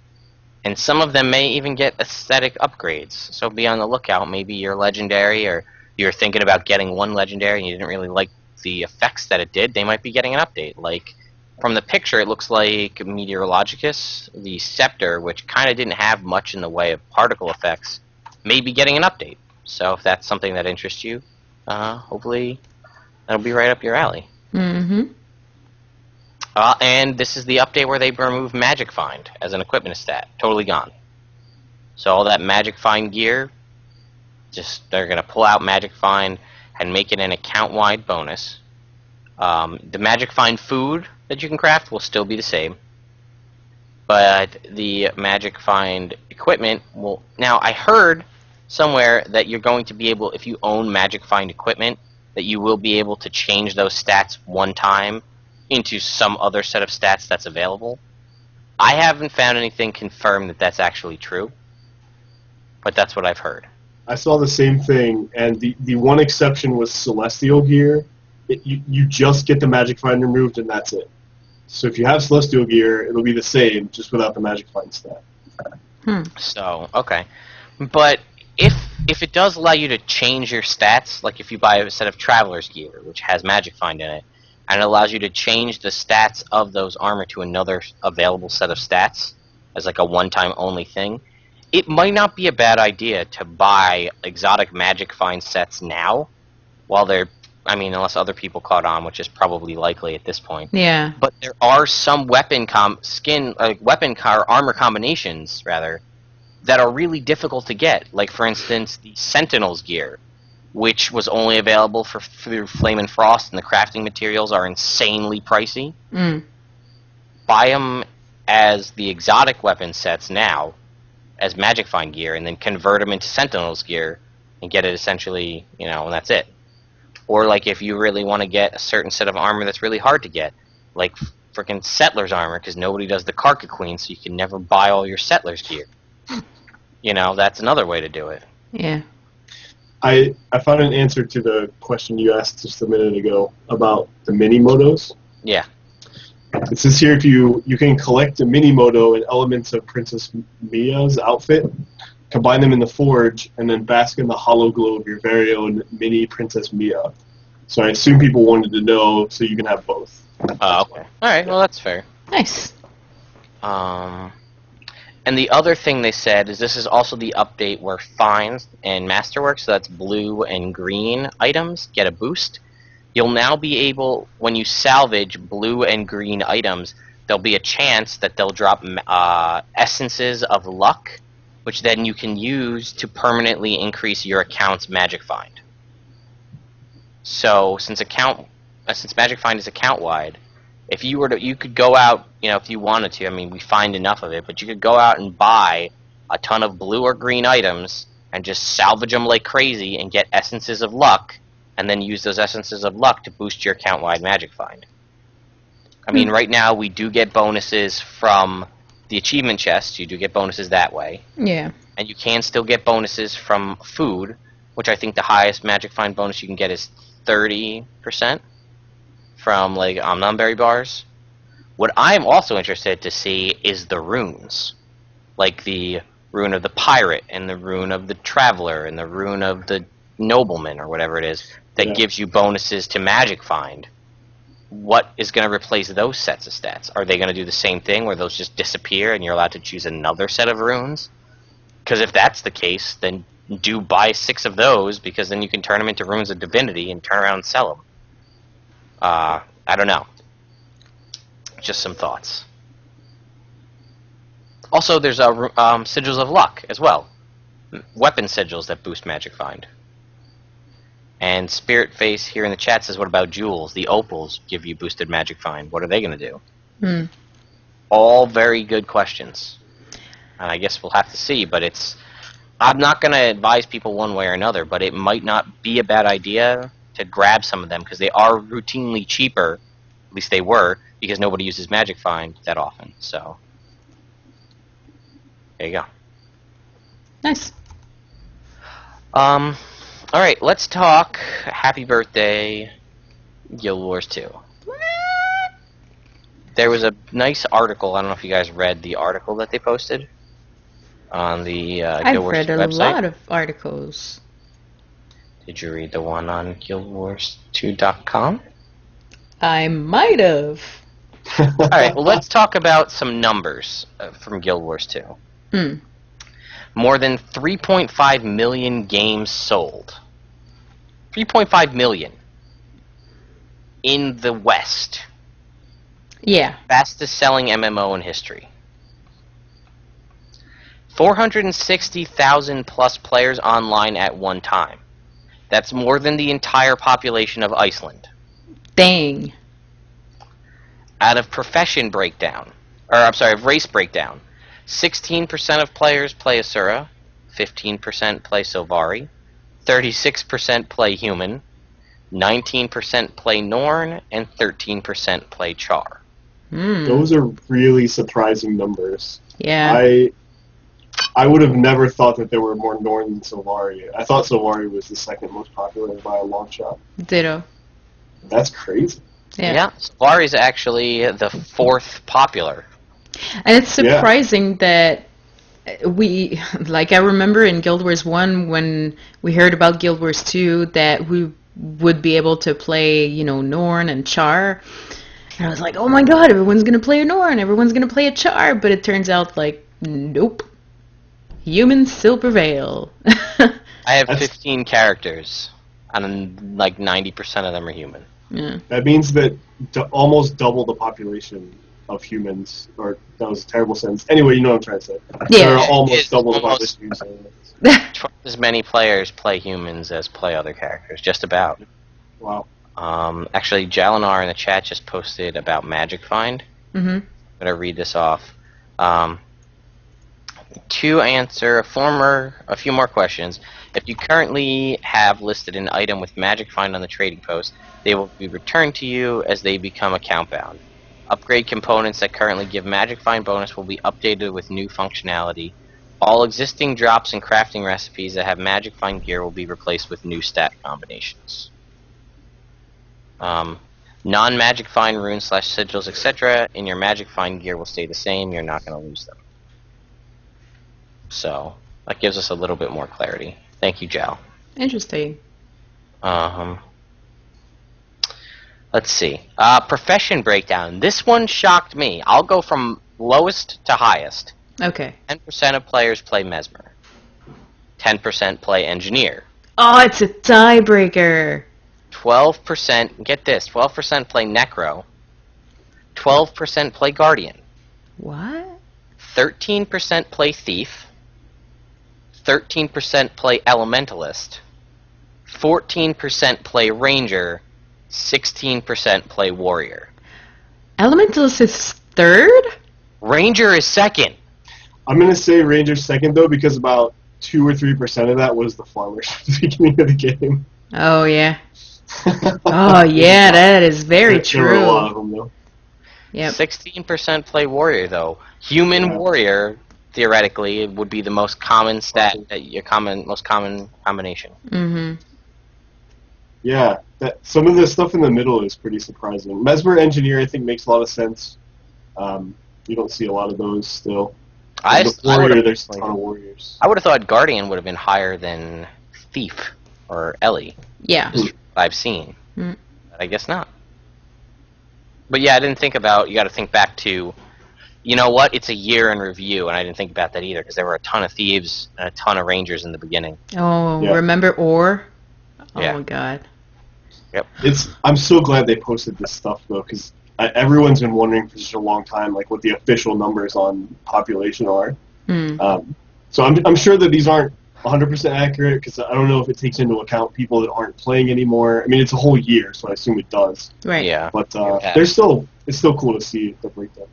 And some of them may even get aesthetic upgrades. So be on the lookout. Maybe you're legendary, or you're thinking about getting one legendary and you didn't really like the effects that it did. They might be getting an update. Like, from the picture, it looks like Meteorologicus, the Scepter, which kind of didn't have much in the way of particle effects, may be getting an update. So if that's something that interests you, hopefully that'll be right up your alley. And this is the update where they remove Magic Find as an equipment stat. Totally gone. So all that Magic Find gear, they're going to pull out Magic Find and make it an account-wide bonus. The Magic Find food that you can craft will still be the same, but the Magic Find equipment will... Now, I heard somewhere that you're going to be able, if you own Magic Find equipment, that you will be able to change those stats one time into some other set of stats that's available. I haven't found anything confirmed that that's actually true, but that's what I've heard. I saw the same thing, and the one exception was Celestial gear. You just get the Magic Find removed, and that's it. So if you have Celestial gear, it'll be the same, just without the Magic Find stat. So, okay. But if it does allow you to change your stats, like if you buy a set of Traveler's gear, which has Magic Find in it, and it allows you to change the stats of those armor to another available set of stats, as like a one-time only thing, it might not be a bad idea to buy exotic Magic Find sets now, while they're... I mean, unless other people caught on, which is probably likely at this point. Yeah. But there are some armor combinations, rather, that are really difficult to get. Like, for instance, the Sentinel's gear, which was only available through Flame and Frost, and the crafting materials are insanely pricey. Buy them as the exotic weapon sets now, as Magic Find gear, and then convert them into Sentinel's gear, and get it essentially, and that's it. Or, like, if you really want to get a certain set of armor that's really hard to get, like frickin' Settler's armor, because nobody does the Karka Queen, so you can never buy all your Settler's gear. That's another way to do it. Yeah. I found an answer to the question you asked just a minute ago about the mini-motos. Yeah. It says here you can collect a mini-moto and elements of Princess Mia's outfit, combine them in the forge, and then bask in the hollow glow of your very own mini Princess Mia. So I assume people wanted to know, so you can have both. Okay. Alright, well that's fair. Nice. And the other thing they said is this is also the update where Finds and Masterwork, so that's blue and green items, get a boost. You'll now be able, when you salvage blue and green items, there'll be a chance that they'll drop essences of luck, which then you can use to permanently increase your account's magic find. So since magic find is account wide, if you were to, you could go out, if you wanted to. I mean, we find enough of it, but you could go out and buy a ton of blue or green items and just salvage them like crazy and get essences of luck, and then use those essences of luck to boost your account-wide magic find. I mean, right now we do get bonuses from the achievement chest. You do get bonuses that way. Yeah. And you can still get bonuses from food, which I think the highest magic find bonus you can get is 30% from, like, Omnumberry bars. What I'm also interested to see is the runes. Like the rune of the pirate, and the rune of the traveler, and the rune of the nobleman, or whatever it is, that gives you bonuses to magic find. What is going to replace those sets of stats? Are they going to do the same thing where those just disappear and you're allowed to choose another set of runes? Because if that's the case, then do buy 6 of those, because then you can turn them into runes of divinity and turn around and sell them. I don't know. Just some thoughts. Also, there's sigils of luck as well. Weapon sigils that boost magic find. And Spirit Face here in the chat says, what about jewels? The opals give you boosted magic find. What are they going to do? All very good questions. And I guess we'll have to see, but I'm not going to advise people one way or another, but it might not be a bad idea to grab some of them, because they are routinely cheaper, at least they were, because nobody uses magic find that often. So there you go. Nice. Alright, let's talk Happy Birthday Guild Wars 2. There was a nice article, I don't know if you guys read the article that they posted on the Guild Wars 2 website. I've read a lot of articles. Did you read the one on GuildWars2.com? I might have. Alright, well, let's talk about some numbers from Guild Wars 2. More than 3.5 million games sold. 3.5 million. In the West. Yeah. Fastest selling MMO in history. 460,000 plus players online at one time. That's more than the entire population of Iceland. Dang. Out of profession breakdown, of race breakdown, 16% of players play Asura, 15% play Sylvari, 36% play Human, 19% play Norn, and 13% play Char. Those are really surprising numbers. Yeah. I would have never thought that there were more Norn than Sylvari. I thought Sylvari was the second most popular by a long shot. Ditto. That's crazy. Yeah, Sylvari is actually the 4th popular. And it's surprising that we, like, I remember in Guild Wars 1 when we heard about Guild Wars 2 that we would be able to play, Norn and Char. And I was like, oh my god, everyone's going to play a Norn, everyone's going to play a Char. But it turns out, like, nope. Humans still prevail. I have 15 characters, and like 90% of them are human. Yeah. That means that almost double the population of humans, or that was a terrible sentence. Anyway, you know what I'm trying to say. Yeah. There are almost double the population of humans. Twice as many players play humans as play other characters, just about. Wow. Actually, Jalinar in the chat just posted about Magic Find. I'm gonna read this off. To answer a few more questions, if you currently have listed an item with Magic Find on the trading post, they will be returned to you as they become account bound. Upgrade components that currently give Magic Find bonus will be updated with new functionality. All existing drops and crafting recipes that have Magic Find gear will be replaced with new stat combinations. Non-Magic Find runes / sigils, etc. in your Magic Find gear will stay the same. You're not going to lose them. So, that gives us a little bit more clarity. Thank you, Jal. Interesting. Let's see. Profession breakdown. This one shocked me. I'll go from lowest to highest. Okay. 10% of players play Mesmer. 10% play Engineer. Oh, it's a tiebreaker. 12%, get this, 12% play Necro, 12% play Guardian, What? 13% play Thief, 13% play Elementalist, 14% play Ranger, 16% play Warrior. Elementalist is third? Ranger is second. I'm gonna say Ranger's second though, because about 2 or 3% of that was the farmers at the beginning of the game. Oh, yeah. Oh, yeah, that is very There were a lot true. of them though. Yep. 16% play Warrior though. Human Warrior theoretically would be the most common stat, most common combination. Mm-hmm. Yeah, some of the stuff in the middle is pretty surprising. Mesmer Engineer, I think, makes a lot of sense. You don't see a lot of those still. Warrior, there's a ton of Warriors. I would have thought Guardian would have been higher than Thief or Ellie. Yeah. Just what I've seen. Mm. But I guess not. But yeah, I didn't think about, you got to think back to, you know what, it's a year in review, and I didn't think about that either, because there were a ton of Thieves and a ton of Rangers in the beginning. Oh, Yeah. remember Ore? Oh, Yeah. my God. Yep. I'm so glad they posted this stuff though, because everyone's been wondering for such a long time, like what the official numbers on population are. Mm. So I'm sure that these aren't 100% accurate, because I don't know if it takes into account people that aren't playing anymore. I mean, it's a whole year, so I assume it does. Right. Yeah. But Yeah. it's still cool to see the breakdown.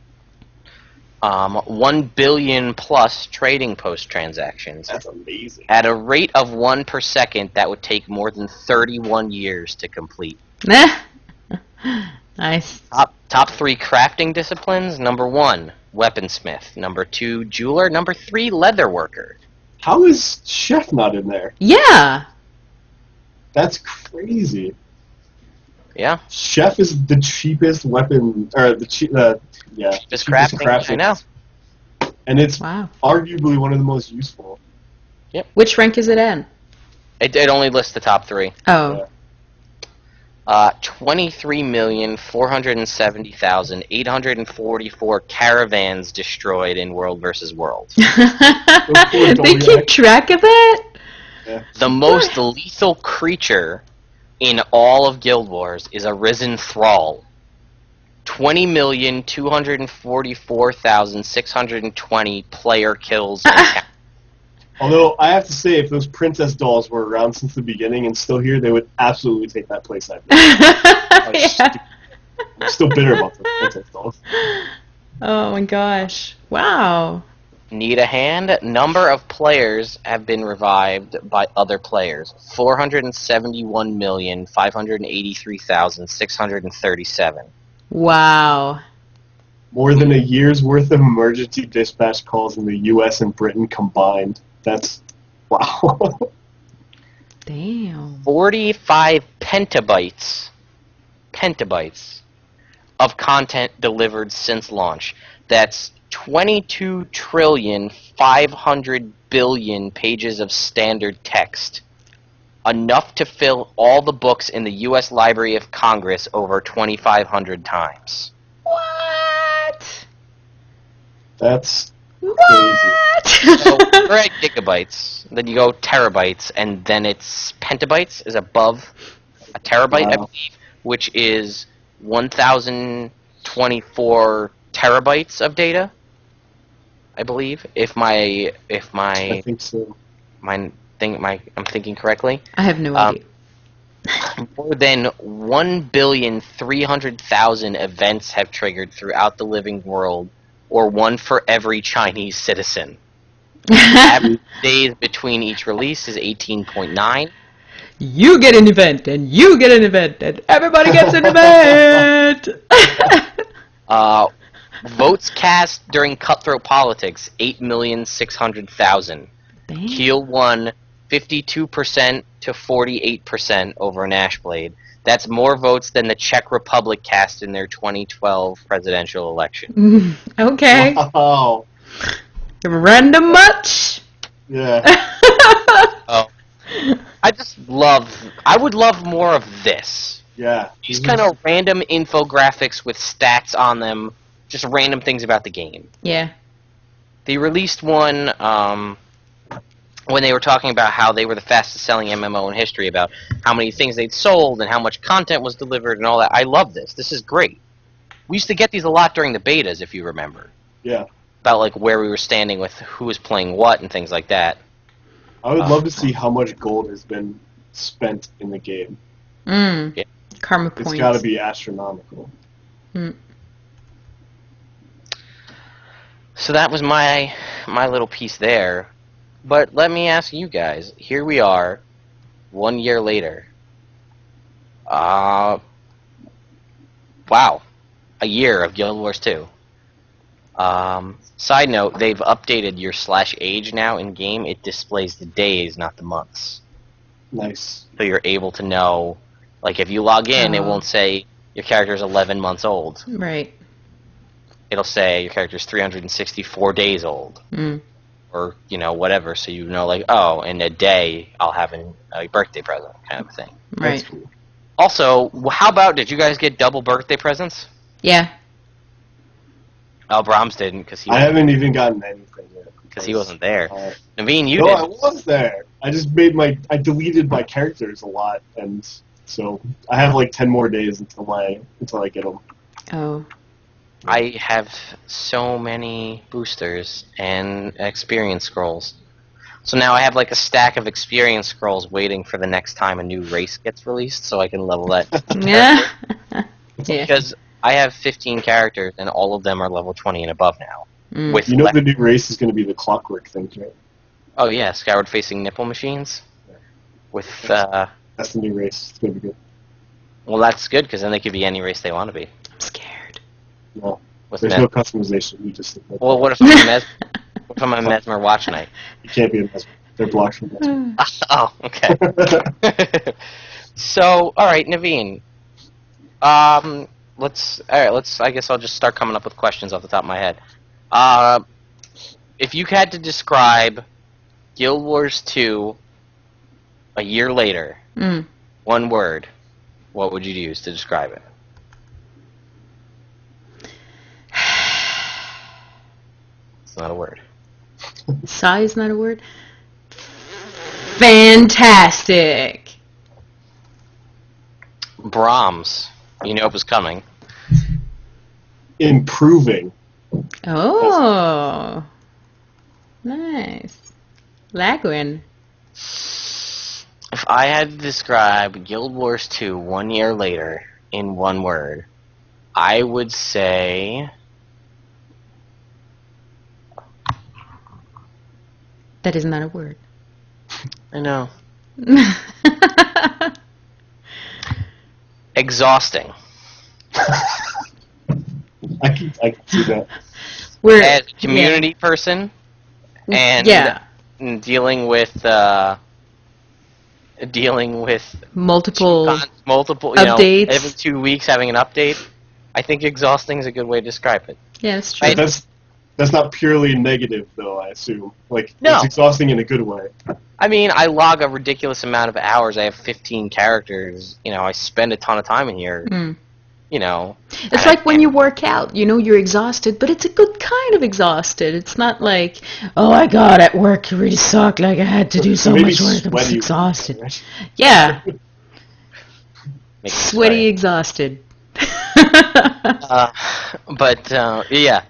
1 billion plus trading post transactions. That's amazing. At a rate of 1 per second, that would take more than 31 years to complete. Nice. Top 3 crafting disciplines. Number 1, weaponsmith. Number 2, jeweler. Number 3, leatherworker. How is Chef not in there? Yeah. That's crazy. Yeah. Chef is the cheapest weapon, or the Cheapest crafting, I know. And it's Wow. arguably one of the most useful. Which rank is it in? It only lists the top 3. Oh. 23,470,844 caravans destroyed in World vs. World. They keep track of it? Yeah. The most lethal creature in all of Guild Wars is a risen thrall. 20,244,620 player kills. Although I have to say, if those princess dolls were around since the beginning and still here, they would absolutely take that place. Yeah. I'm still bitter about the princess dolls. Oh my gosh. Wow. Need a hand? Number of players have been revived by other players. 471,583,637. Wow. More than a year's worth of emergency dispatch calls in the U.S. and Britain combined. That's wow. Damn. 45 petabytes of content delivered since launch. That's 22,500,000,000,000 pages of standard text. Enough to fill all the books in the U.S. Library of Congress over 2,500 times. What? That's What? So we're at gigabytes, then you go terabytes, and then it's petabytes is above a terabyte, I Wow. believe, which is 1,024 terabytes of data. I believe, if I think so. I'm thinking correctly. I have no idea. More than 1,300,000,000 events have triggered throughout the living world, or one for every Chinese citizen. Average days between each release is 18.9. You get an event, and you get an event, and everybody gets an event! Votes cast during Cutthroat Politics, 8,600,000. Damn. Keel won 52% to 48% over Nashblade. That's more votes than the Czech Republic cast in their 2012 presidential election. Okay. Wow. Random much? Yeah. Oh, I would love more of this. Yeah. These kind of random infographics with stats on them, just random things about the game. Yeah. They released one when they were talking about how they were the fastest selling MMO in history, about how many things they'd sold and how much content was delivered and all that. I love this. This is great. We used to get these a lot during the betas, if you remember. Yeah. About like where we were standing with who was playing what and things like that. I would love to see how much gold has been spent in the game. Yeah. Karma It's points. got to be astronomical. So that was my little piece there. But let me ask you guys. Here we are, 1 year later. Wow. A year of Guild Wars 2. Side note, they've updated your /age now in game. It displays the days, not the months. Nice. So you're able to know, like if you log in, it won't say your character's 11 months old. Right. It'll say your character's 364 days old. Or, you know, whatever, so you know, like, oh, in a day, I'll have a birthday present, kind of thing. Right. That's cool. Also, how about, did you guys get double birthday presents? Yeah. Oh, Bromms didn't, because I haven't even gotten anything yet. he wasn't there. Uh, Naveen, you no, did. I was there. I just I deleted my characters a lot, and so I have like 10 more days until I get them. Oh. I have so many boosters and experience scrolls. So now I have like a stack of experience scrolls waiting for the next time a new race gets released, so I can level that. Yeah. Yeah. Because I have 15 characters, and all of them are level 20 and above now. With You know the new race is going to be the clockwork thing, right? Oh yeah, skyward facing nipple machines. With That's the new race. It's going to be good. well, that's good because then they could be any race they want to be. I'm scared. No, With there's no customization. You just well, what if I'm a Mesmer Watch Knight? You can't be a Mesmer. They're blocked from Mesmer. Oh, okay. So, all right, Naveen. Let's. I guess I'll just start coming up with questions off the top of my head. If you had to describe Guild Wars 2 a year later, one word, what would you use to describe it? It's not a word. Sigh is not a word. Fantastic. Bromms. You know it was coming. Improving. Oh. Nice. Lagywn. If I had to describe Guild Wars 2 1 year later in one word, I would say... That is not a word. I know. Exhausting. I can see that. We're, As a community person, and dealing with multiple updates. updates. Every 2 weeks having an update. I think exhausting is a good way to describe it. Yeah, that's true. That's not purely negative, though, I assume. Like, No. It's exhausting in a good way. I mean, I log a ridiculous amount of hours. I have 15 characters. You know, I spend a ton of time in here. You know. It's like when you work out, you know, you're exhausted, but it's a good kind of exhausted. It's not like, oh my god, at work it really sucked, like I had to do so Maybe much work, I was sweaty. exhausted. Yeah. Make me Sweaty, sweat. exhausted. But yeah,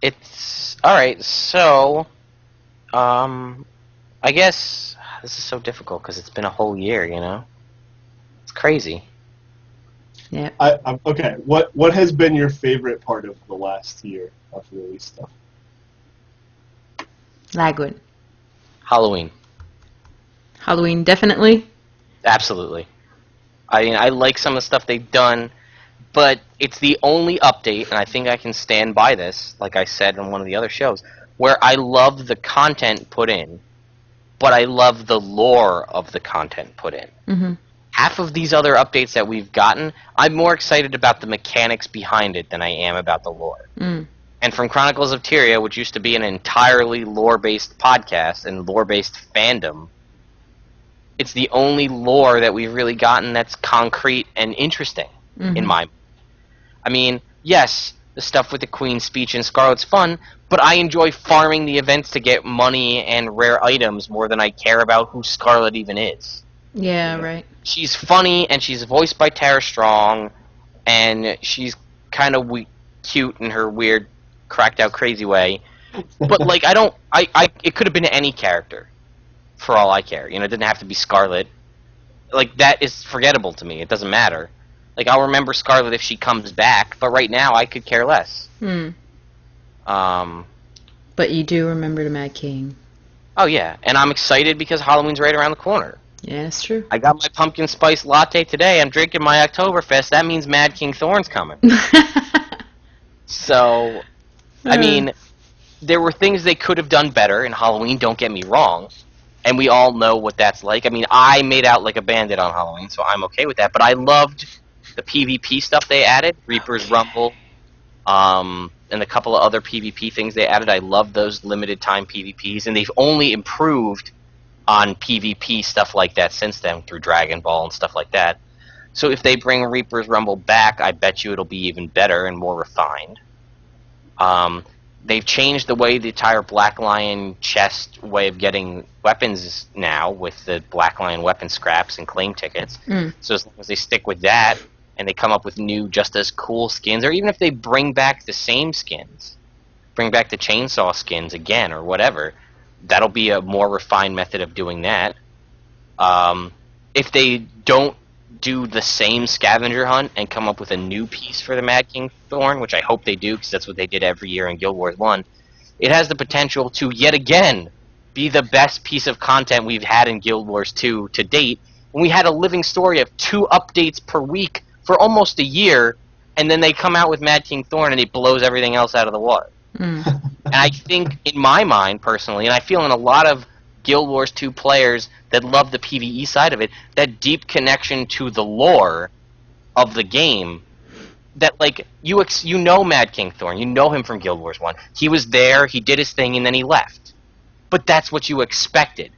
it's all right. So, I guess this is so difficult because it's been a whole year. You know, it's crazy. Yeah. Okay, what has been your favorite part of the last year of release stuff? Lagywn. Halloween, Halloween, definitely. absolutely. I mean, I like some of the stuff they've done, but it's the only update, and I think I can stand by this, like I said on one of the other shows, where I love the content put in, but I love the lore of the content put in. Mm-hmm. Half of these other updates that we've gotten, I'm more excited about the mechanics behind it than I am about the lore. And from Chronicles of Tyria, which used to be an entirely lore-based podcast and lore-based fandom, it's the only lore that we've really gotten that's concrete and interesting in my... I mean, yes, The stuff with the Queen's speech and Scarlet's fun, but I enjoy farming the events to get money and rare items more than I care about who Scarlet even is. Yeah, right. She's funny, and she's voiced by Tara Strong, and she's kind of cute in her weird, cracked-out, crazy way. But, like, it could have been any character, for all I care. You know, it didn't have to be Scarlet. Like, that is forgettable to me. It doesn't matter. Like, I'll remember Scarlet if she comes back, but right now I could care less. But you do remember the Mad King. Oh, yeah, and I'm excited because Halloween's right around the corner. Yeah, that's true. I got my pumpkin spice latte today. I'm drinking my Oktoberfest. That means Mad King Thorn's coming. So, I mean, there were things they could have done better in Halloween, don't get me wrong. And we all know what that's like. I mean, I made out like a bandit on Halloween, so I'm okay with that. But I loved the PvP stuff they added, Reaper's Rumble, and a couple of other PvP things they added. I love those limited time PvPs, and they've only improved on PvP stuff like that since then through Dragon Ball and stuff like that. So if they bring Reaper's Rumble back, I bet you it'll be even better and more refined. They've changed the way the entire Black Lion chest way of getting weapons is now with the Black Lion weapon scraps and claim tickets. So as long as they stick with that and they come up with new just as cool skins, or even if they bring back the same skins, bring back the chainsaw skins again or whatever, that'll be a more refined method of doing that. If they don't do the same scavenger hunt and come up with a new piece for the Mad King Thorn, which I hope they do because that's what they did every year in Guild Wars 1, it has the potential to yet again be the best piece of content we've had in Guild Wars 2 to date. When we had a living story of 2 updates per week for almost a year, and then they come out with Mad King Thorn and it blows everything else out of the water. And I think, in my mind, personally, and I feel in a lot of Guild Wars 2 players that love the PvE side of it, that deep connection to the lore of the game, that, like, you know Mad King Thorn, you know him from Guild Wars 1. He was there, he did his thing, and then he left. But that's what you expected.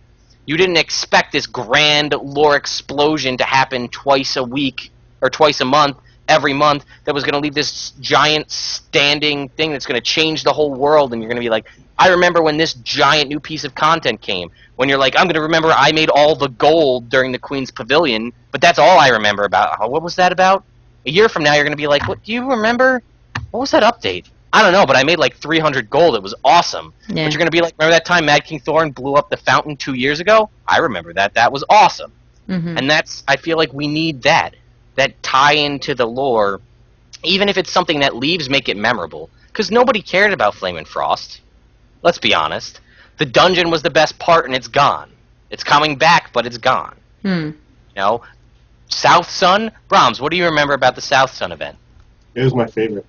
You didn't expect this grand lore explosion to happen twice a week, or twice a month, every month, that was going to leave this giant standing thing that's going to change the whole world, and you're going to be like, I remember when this giant new piece of content came, when you're like, I'm going to remember I made all the gold during the Queen's Pavilion, but that's all I remember about. Oh, what was that about? A year from now, you're going to be like, what, do you remember? What was that update? I don't know, but I made like 300 gold. It was awesome. Yeah. But you're going to be like, remember that time Mad King Thorn blew up the fountain 2 years ago? I remember that. That was awesome. And that's, I feel like we need that tie into the lore, even if it's something that leaves make it memorable. Because nobody cared about Flame and Frost. Let's be honest. The dungeon was the best part, and it's gone. It's coming back, but it's gone. You know? South Sun? Bromms, what do you remember about the South Sun event? It was my favorite.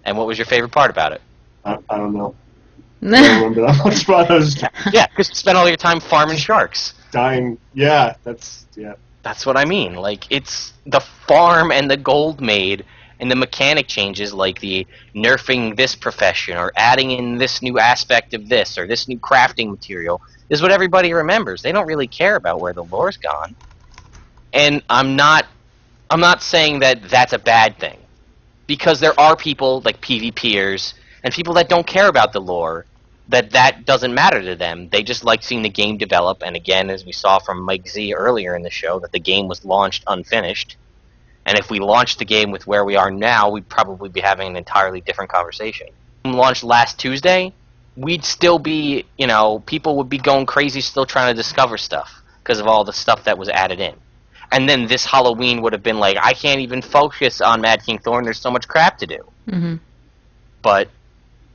And what was your favorite part about it? I don't know. I don't remember that much, but I was Yeah, because you spent all your time farming sharks. dying. Yeah, yeah. That's what I mean. Like, it's the farm and the gold made and the mechanic changes, like the nerfing this profession or adding in this new aspect of this or this new crafting material, is what everybody remembers. They don't really care about where the lore's gone. And I'm not saying that that's a bad thing, because there are people like PvPers and people that don't care about the lore, that doesn't matter to them. They just like seeing the game develop, and again, as we saw from Mike Z earlier in the show, that the game was launched unfinished. And if we launched the game with where we are now, we'd probably be having an entirely different conversation. Launched last Tuesday, we'd still be, you know, people would be going crazy still trying to discover stuff because of all the stuff that was added in. And then this Halloween would have been like, I can't even focus on Mad King Thorn, there's so much crap to do. But,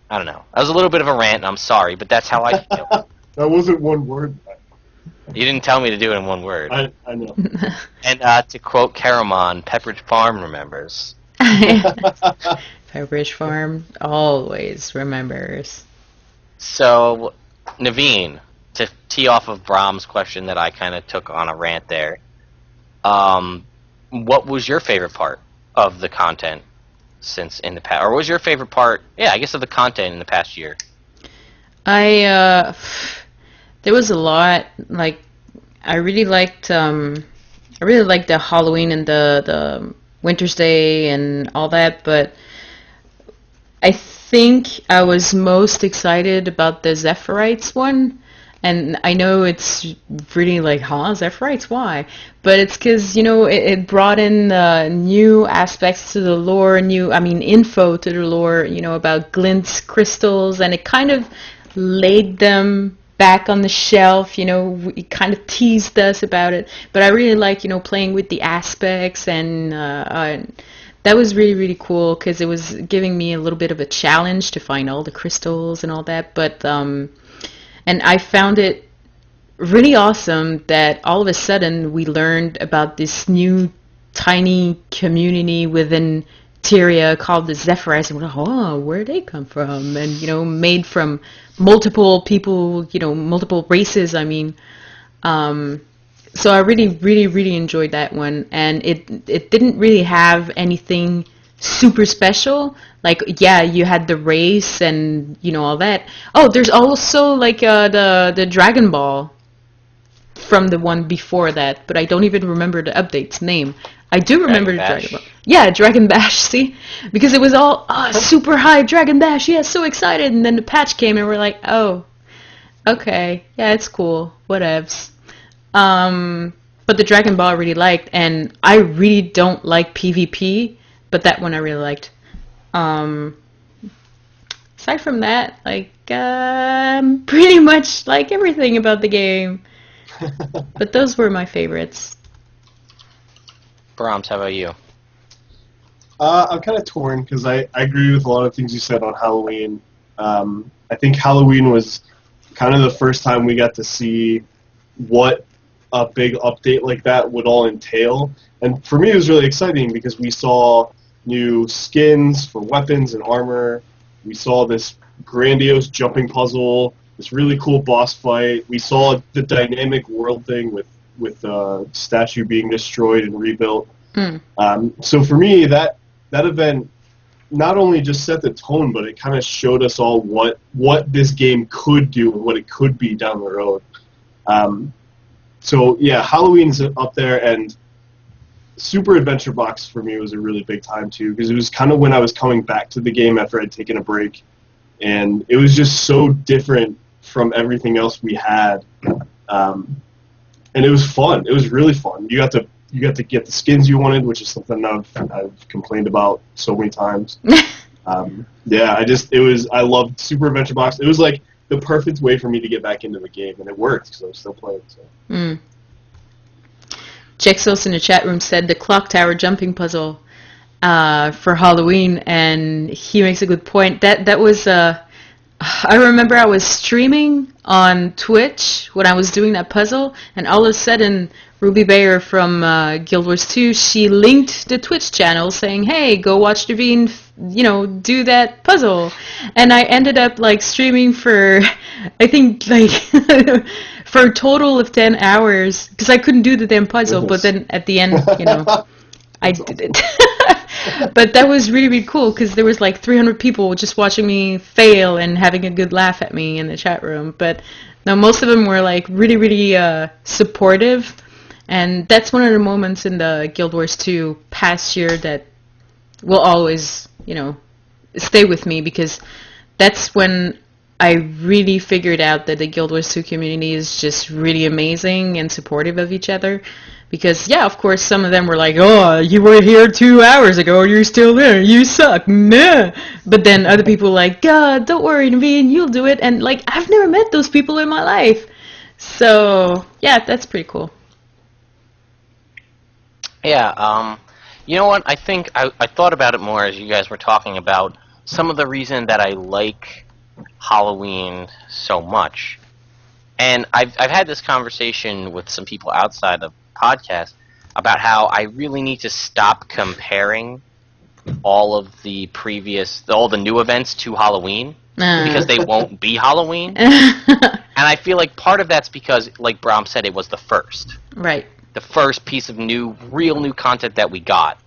I don't know. That was a little bit of a rant, and I'm sorry, but that's how I feel. That wasn't one word. You didn't tell me to do it in one word. I know. And to quote Caramon, Pepperidge Farm remembers. Pepperidge Farm always remembers. So, Naveen, to tee off of Brom's question that I kind of took on a rant there, what was your favorite part of the content since in the past, or what was your favorite part, I guess, of the content in the past year? There was a lot. Like, I really liked the Halloween and the Winter's Day and all that, but I think I was most excited about the Zephyrite one. And I know it's really like, huh, Zephyrite, why? But it's because, it brought in new aspects to the lore, info to the lore, about Glint's crystals, and it kind of laid them back on the shelf, it kind of teased us about it. But I really like, playing with the aspects, and that was really, really cool because it was giving me a little bit of a challenge to find all the crystals and all that. But, and I found it really awesome that all of a sudden we learned about this new tiny community within Tyria called the Zephyrites, and we're like, oh, where'd they come from? And, made from multiple people, multiple races, I mean. So I really, really, really enjoyed that one, and it didn't really have anything super special. Like, yeah, you had the race and all that. Oh, there's also like the Dragon Ball from the one before that, but I don't even remember the update's name. I do remember the Dragon Ball. Yeah, Dragon Bash, see? Because it was all super high Dragon Bash. Yeah, so excited. And then the patch came and we're like, oh, okay. Yeah, it's cool. Whatevs. But the Dragon Ball I really liked, and I really don't like PvP, but that one I really liked. Aside from that, like, pretty much like everything about the game. But those were my favorites. Bromms, how about you? I'm kind of torn because I agree with a lot of things you said on Halloween. I think Halloween was kind of the first time we got to see what a big update like that would all entail. And for me, it was really exciting because we saw new skins for weapons and armor. We saw this grandiose jumping puzzle, this really cool boss fight. We saw the dynamic world thing with statue being destroyed and rebuilt. So for me, that event not only just set the tone, but it kind of showed us all what this game could do and what it could be down the road. So yeah, Halloween's up there, and Super Adventure Box for me was a really big time too, because it was kind of when I was coming back to the game after I'd taken a break, and it was just so different from everything else we had, and it was fun. It was really fun. You got to get the skins you wanted, which is something I've complained about so many times. Yeah, I loved Super Adventure Box. It was like the perfect way for me to get back into the game, and it worked because I was still playing. So. Jexos in the chat room said the clock tower jumping puzzle for Halloween, and he makes a good point. That was I remember I was streaming on Twitch when I was doing that puzzle, and all of a sudden Ruby Bayer from GuildWars 2, she linked the Twitch channel saying, hey, go watch Naveen, do that puzzle. And I ended up like streaming for, I think like for a total of 10 hours, because I couldn't do the damn puzzle, but then at the end, I did it. But that was really, really cool, because there was like 300 people just watching me fail and having a good laugh at me in the chat room. But no, most of them were like really, really supportive. And that's one of the moments in the Guild Wars 2 past year that will always, stay with me, because that's when I really figured out that the Guild Wars 2 community is just really amazing and supportive of each other. Because, yeah, of course, some of them were like, oh, you were here 2 hours ago, you're still there, you suck, nah. But then other people were like, God, don't worry, Naveen, you'll do it. And, like, I've never met those people in my life. So, yeah, that's pretty cool. Yeah, you know what? I think I thought about it more as you guys were talking about some of the reason that I like Halloween so much. And I've had this conversation with some people outside of podcast about how I really need to stop comparing all of the new events to Halloween, because they won't be Halloween. And I feel like part of that's because, like Bromms said, it was the first. Right. The first piece of real new content that we got.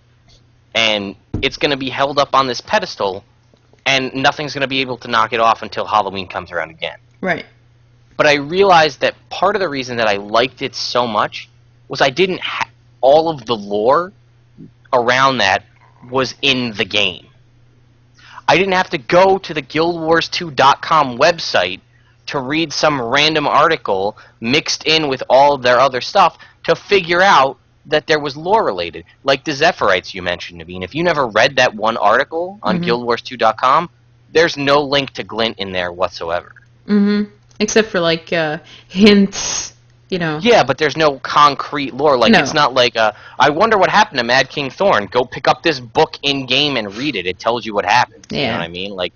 And it's going to be held up on this pedestal, and nothing's going to be able to knock it off until Halloween comes around again. Right. But I realized that part of the reason that I liked it so much was I didn't all of the lore around that was in the game. I didn't have to go to the GuildWars2.com website to read some random article mixed in with all of their other stuff to figure out that there was lore related. Like the Zephyrites you mentioned, Naveen. If you never read that one article on GuildWars2.com, there's no link to Glint in there whatsoever. Except for like hints, you know. Yeah, but there's no concrete lore. Like, it's not like, I wonder what happened to Mad King Thorn. Go pick up this book in-game and read it. It tells you what happened. Yeah. You know what I mean? Like,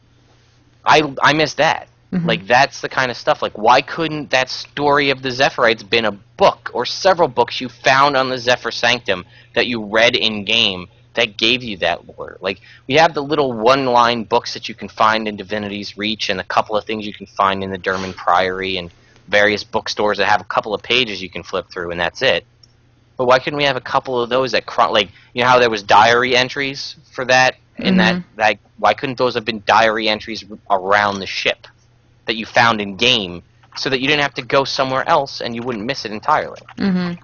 I miss that. Like, that's the kind of stuff. Like, why couldn't that story of the Zephyrites been a book or several books you found on the Zephyr Sanctum that you read in-game that gave you that lore? Like, we have the little one-line books that you can find in Divinity's Reach and a couple of things you can find in the Derman Priory and various bookstores that have a couple of pages you can flip through, and that's it. But why couldn't we have a couple of those that, like, you know how there was diary entries for that? And that why couldn't those have been diary entries around the ship that you found in game, so that you didn't have to go somewhere else and you wouldn't miss it entirely? And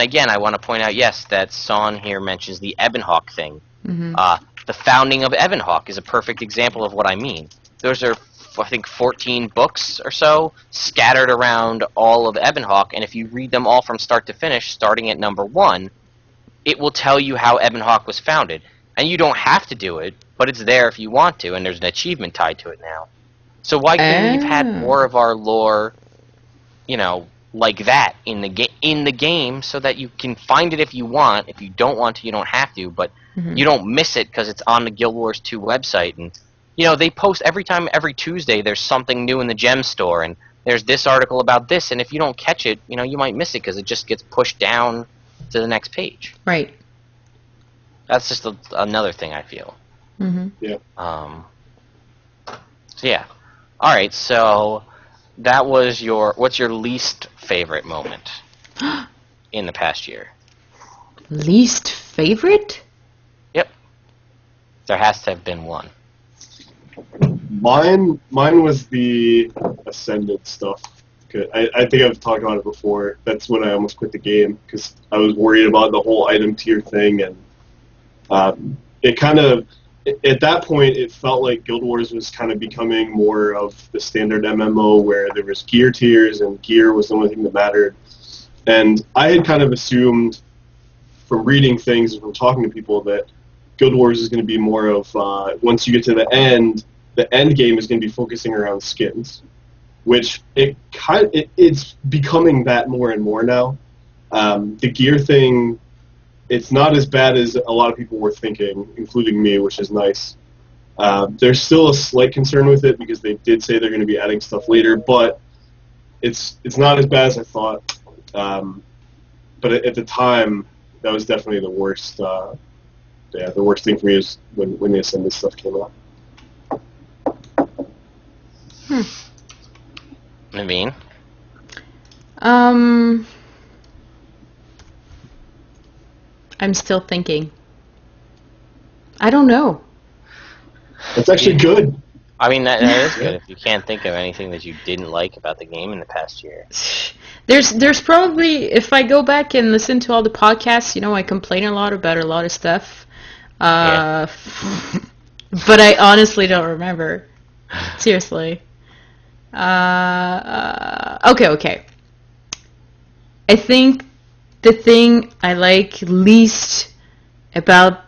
again, I want to point out, yes, that Son here mentions the Ebonhawk thing. The founding of Ebonhawk is a perfect example of what I mean. Those are, I think, 14 books or so scattered around all of Ebonhawk, and if you read them all from start to finish, starting at number 1, it will tell you how Ebonhawk was founded. And you don't have to do it, but it's there if you want to, and there's an achievement tied to it now. So why couldn't we have had more of our lore, you know, like that in the game, so that you can find it if you want. If you don't want to, you don't have to, but you don't miss it because it's on the Guild Wars 2 website. And you know, they post every Tuesday there's something new in the gem store, and there's this article about this, and if you don't catch it, you know, you might miss it because it just gets pushed down to the next page. Right. That's just another thing I feel. Yeah. So yeah. All right. So that was what's your least favorite moment in the past year? Least favorite? Yep. There has to have been one. Mine was the Ascended stuff. I think I've talked about it before. That's when I almost quit the game because I was worried about the whole item tier thing, and it kind of, at that point, it felt like Guild Wars was kind of becoming more of the standard MMO where there was gear tiers and gear was the only thing that mattered. And I had kind of assumed from reading things and from talking to people that Guild Wars is going to be more of, once you get to the end game is going to be focusing around skins, which it's becoming that more and more now. The gear thing, it's not as bad as a lot of people were thinking, including me, which is nice. There's still a slight concern with it because they did say they're going to be adding stuff later, but it's not as bad as I thought. But at the time, that was definitely the worst. The worst thing for me is when the Ascended stuff came out. Naveen? I'm still thinking. I don't know. That's actually good. I mean, that is good if you can't think of anything that you didn't like about the game in the past year. There's probably, if I go back and listen to all the podcasts, you know, I complain a lot about a lot of stuff. But I honestly don't remember. Seriously. Okay. I think the thing I like least about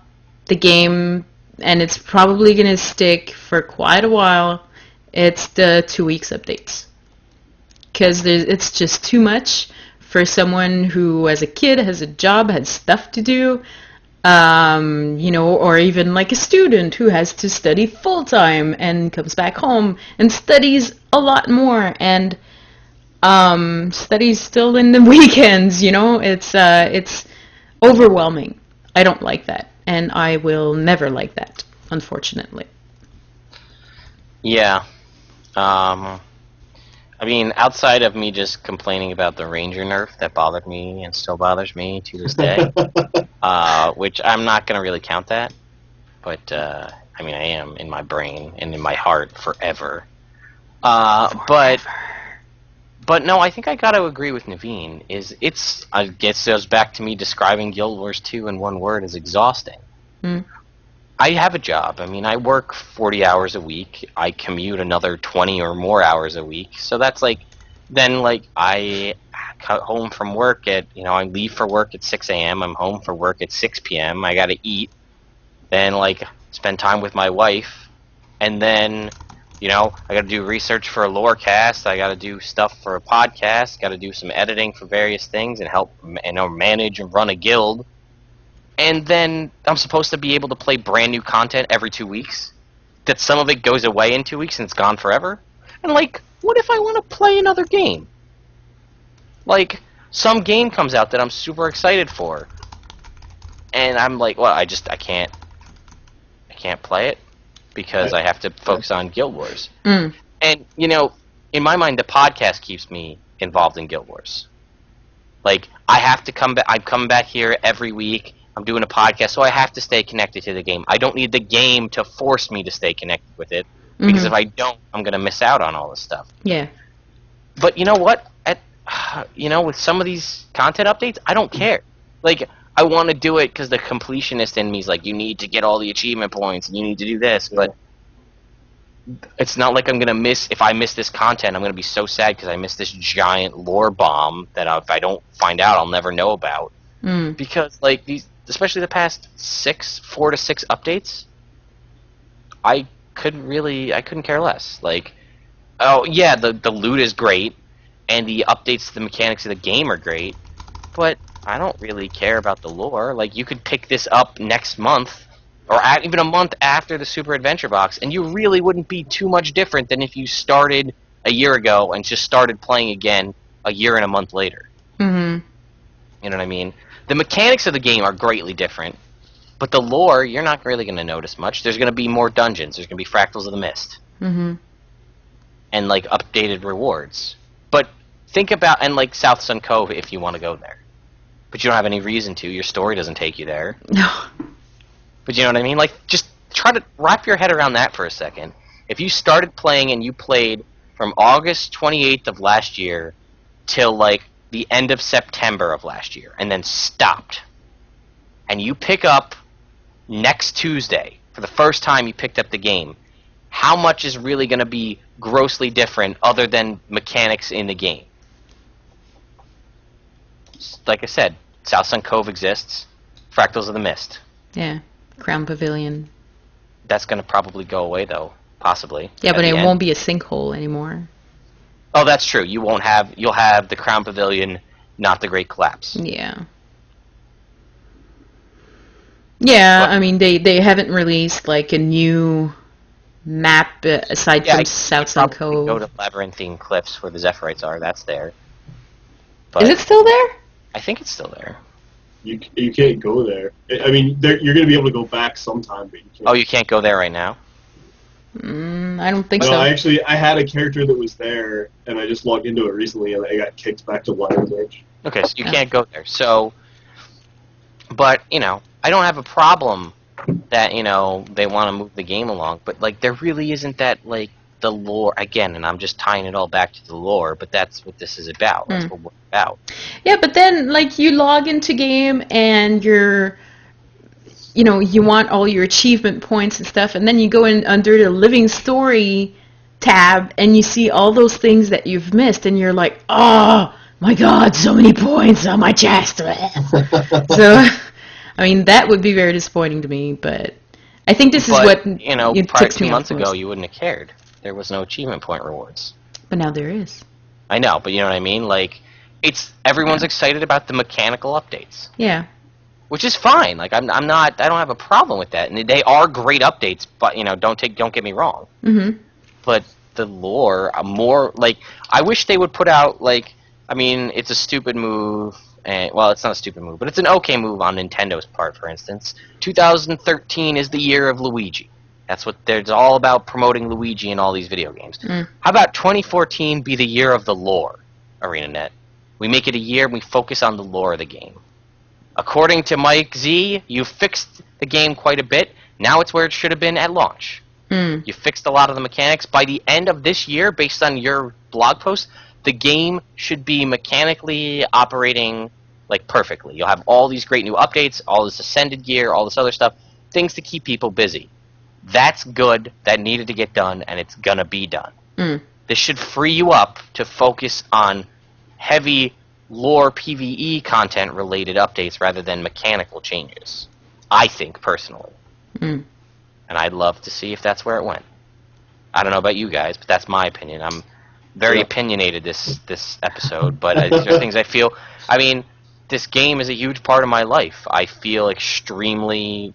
the game, and it's probably going to stick for quite a while, it's the 2 weeks updates. Because it's just too much for someone who, as a kid, has a job, has stuff to do, you know, or even like a student who has to study full-time and comes back home and studies a lot more and studies still in the weekends, you know. It's overwhelming. I don't like that, and I will never like that, unfortunately. Yeah. I mean, outside of me just complaining about the Ranger nerf that bothered me and still bothers me to this day, which I'm not going to really count that, but I mean, I am in my brain and in my heart forever. But no, I think I got to agree with Naveen. I guess it goes back to me describing Guild Wars 2 in one word as exhausting. I have a job. I mean, I work 40 hours a week. I commute another 20 or more hours a week. So that's like, then like I cut home from work at, I leave for work at 6 a.m. I'm home for work at 6 p.m. I got to eat, then like spend time with my wife, and then, I got to do research for a lore cast. I got to do stuff for a podcast. Got to do some editing for various things and help, manage and run a guild. And then I'm supposed to be able to play brand new content every 2 weeks. That some of it goes away in 2 weeks and it's gone forever. And like, what if I want to play another game? Like, some game comes out that I'm super excited for, and I'm like, well, I can't play it because I have to focus on GuildWars. Mm. And in my mind, the podcast keeps me involved in GuildWars. Like, I have to come back. I'm coming back here every week. I'm doing a podcast, so I have to stay connected to the game. I don't need the game to force me to stay connected with it, because if I don't, I'm going to miss out on all this stuff. Yeah. But you know what? With some of these content updates, I don't care. Like, I want to do it because the completionist in me is like, you need to get all the achievement points, and you need to do this, but it's not like I'm going to miss, if I miss this content, I'm going to be so sad because I missed this giant lore bomb that if I don't find out, I'll never know about. Mm. Because, like, especially the past 4 to 6 updates, I couldn't care less. Like, oh yeah, the loot is great, and the updates to the mechanics of the game are great, but I don't really care about the lore. Like, you could pick this up next month, or even a month after the Super Adventure Box, and you really wouldn't be too much different than if you started a year ago and just started playing again a year and a month later. Mm-hmm. You know what I mean? The mechanics of the game are greatly different, but the lore, you're not really going to notice much. There's going to be more dungeons. There's going to be Fractals of the Mist. Mm-hmm. And, like, updated rewards. But think about, and, like, South Sun Cove if you want to go there. But you don't have any reason to. Your story doesn't take you there. No. But you know what I mean? Like, just try to wrap your head around that for a second. If you started playing and you played from August 28th of last year till, like, the end of September of last year, and then stopped, and you pick up next Tuesday, for the first time you picked up the game, how much is really going to be grossly different other than mechanics in the game? Like I said, South Sun Cove exists, Fractals of the Mist. Yeah. Crown Pavilion. That's going to probably go away, though, possibly. Yeah, but it won't be a sinkhole anymore. Oh, that's true. You'll have the Crown Pavilion, not the Great Collapse. Yeah. Yeah, But, I mean, they haven't released, like, a new map aside from South Sun Cove. Go to Labyrinthine Cliffs where the Zephyrite are. That's there. But Is it still there? I think it's still there. You can't go there. I mean, you're going to be able to go back sometime, but you can't. Oh, you can't go there right now? I don't think No, so. I had a character that was there, and I just logged into it recently, and I got kicked back to Lion's Edge. Okay, so you can't go there. So, but, I don't have a problem that, they want to move the game along, but, like, there really isn't that, like, the lore, again, and I'm just tying it all back to the lore, but that's what this is about. That's what we're about. Yeah, but then, like, you log into game and you're, you want all your achievement points and stuff, and then you go in under the Living Story tab and you see all those things that you've missed, and you're like, oh my god, so many points on my chest. So, I mean, that would be very disappointing to me, but I think this is what probably 2 months ago you wouldn't have cared. There was no achievement point rewards. But now there is. I know, but you know what I mean? Like, everyone's excited about the mechanical updates. Yeah. Which is fine. Like, I don't have a problem with that. And they are great updates, but, don't get me wrong. Mm-hmm. But the lore, more, like, I wish they would put out, like, I mean, it's a stupid move, and, well, it's not a stupid move, but it's an okay move on Nintendo's part, for instance. 2013 is the year of Luigi. That's what it's all about, promoting Luigi in all these video games. How about 2014 be the year of the lore, ArenaNet? We make it a year and we focus on the lore of the game. According to Mike Z, you fixed the game quite a bit. Now it's where it should have been at launch. You fixed a lot of the mechanics. By the end of this year, based on your blog post, the game should be mechanically operating, like, perfectly. You'll have all these great new updates, all this Ascended gear, all this other stuff. things to keep people busy. That's good. That needed to get done, and it's gonna be done. This should free you up to focus on heavy lore PvE content related updates rather than mechanical changes. I think personally, and I'd love to see if that's where it went. I don't know about you guys, but that's my opinion. I'm very opinionated this episode, but it's just things I feel. I mean, this game is a huge part of my life. I feel extremely,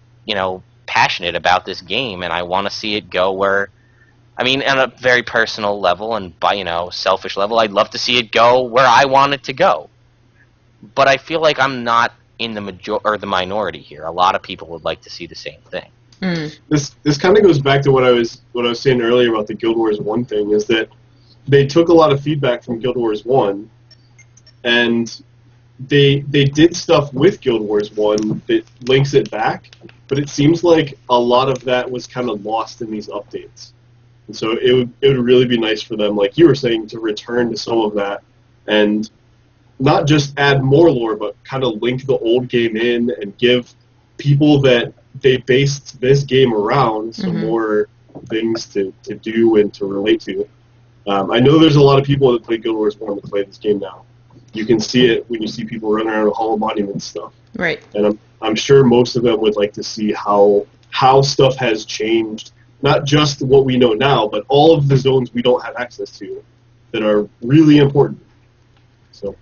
passionate about this game, and I want to see it go where. I mean, on a very personal level and by, selfish level, I'd love to see it go where I want it to go. But I feel like I'm not in the minority here. A lot of people would like to see the same thing. This kind of goes back to what I was saying earlier about the Guild Wars 1 thing, is that they took a lot of feedback from Guild Wars 1, and they did stuff with Guild Wars 1 that links it back, but it seems like a lot of that was kind of lost in these updates. And so it would really be nice for them, like you were saying, to return to some of that and not just add more lore, but kind of link the old game in and give people that they based this game around some more things to do and to relate to. I know there's a lot of people that play Guild Wars 1 that play this game now. You can see it when you see people running around with Hall of Monuments stuff. Right. And I'm sure most of them would like to see how stuff has changed. Not just what we know now, but all of the zones we don't have access to that are really important. So,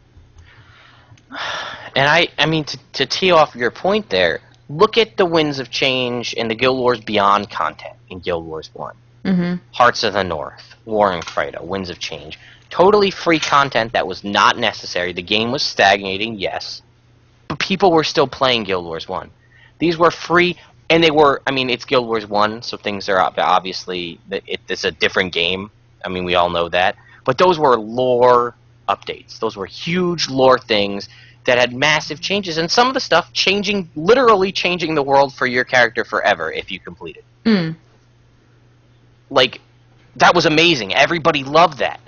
and I mean, to tee off your point there, look at the Winds of Change and the Guild Wars Beyond content in Guild Wars 1. Hearts of the North, Warring Freyda, Winds of Change. Totally free content that was not necessary. The game was stagnating, yes, but people were still playing Guild Wars 1. These were free. And they were, I mean, it's Guild Wars 1, so things are obviously, it's a different game. I mean, we all know that. But those were lore updates. Those were huge lore things that had massive changes. And some of the stuff literally changing the world for your character forever if you complete it. Like, that was amazing. Everybody loved that.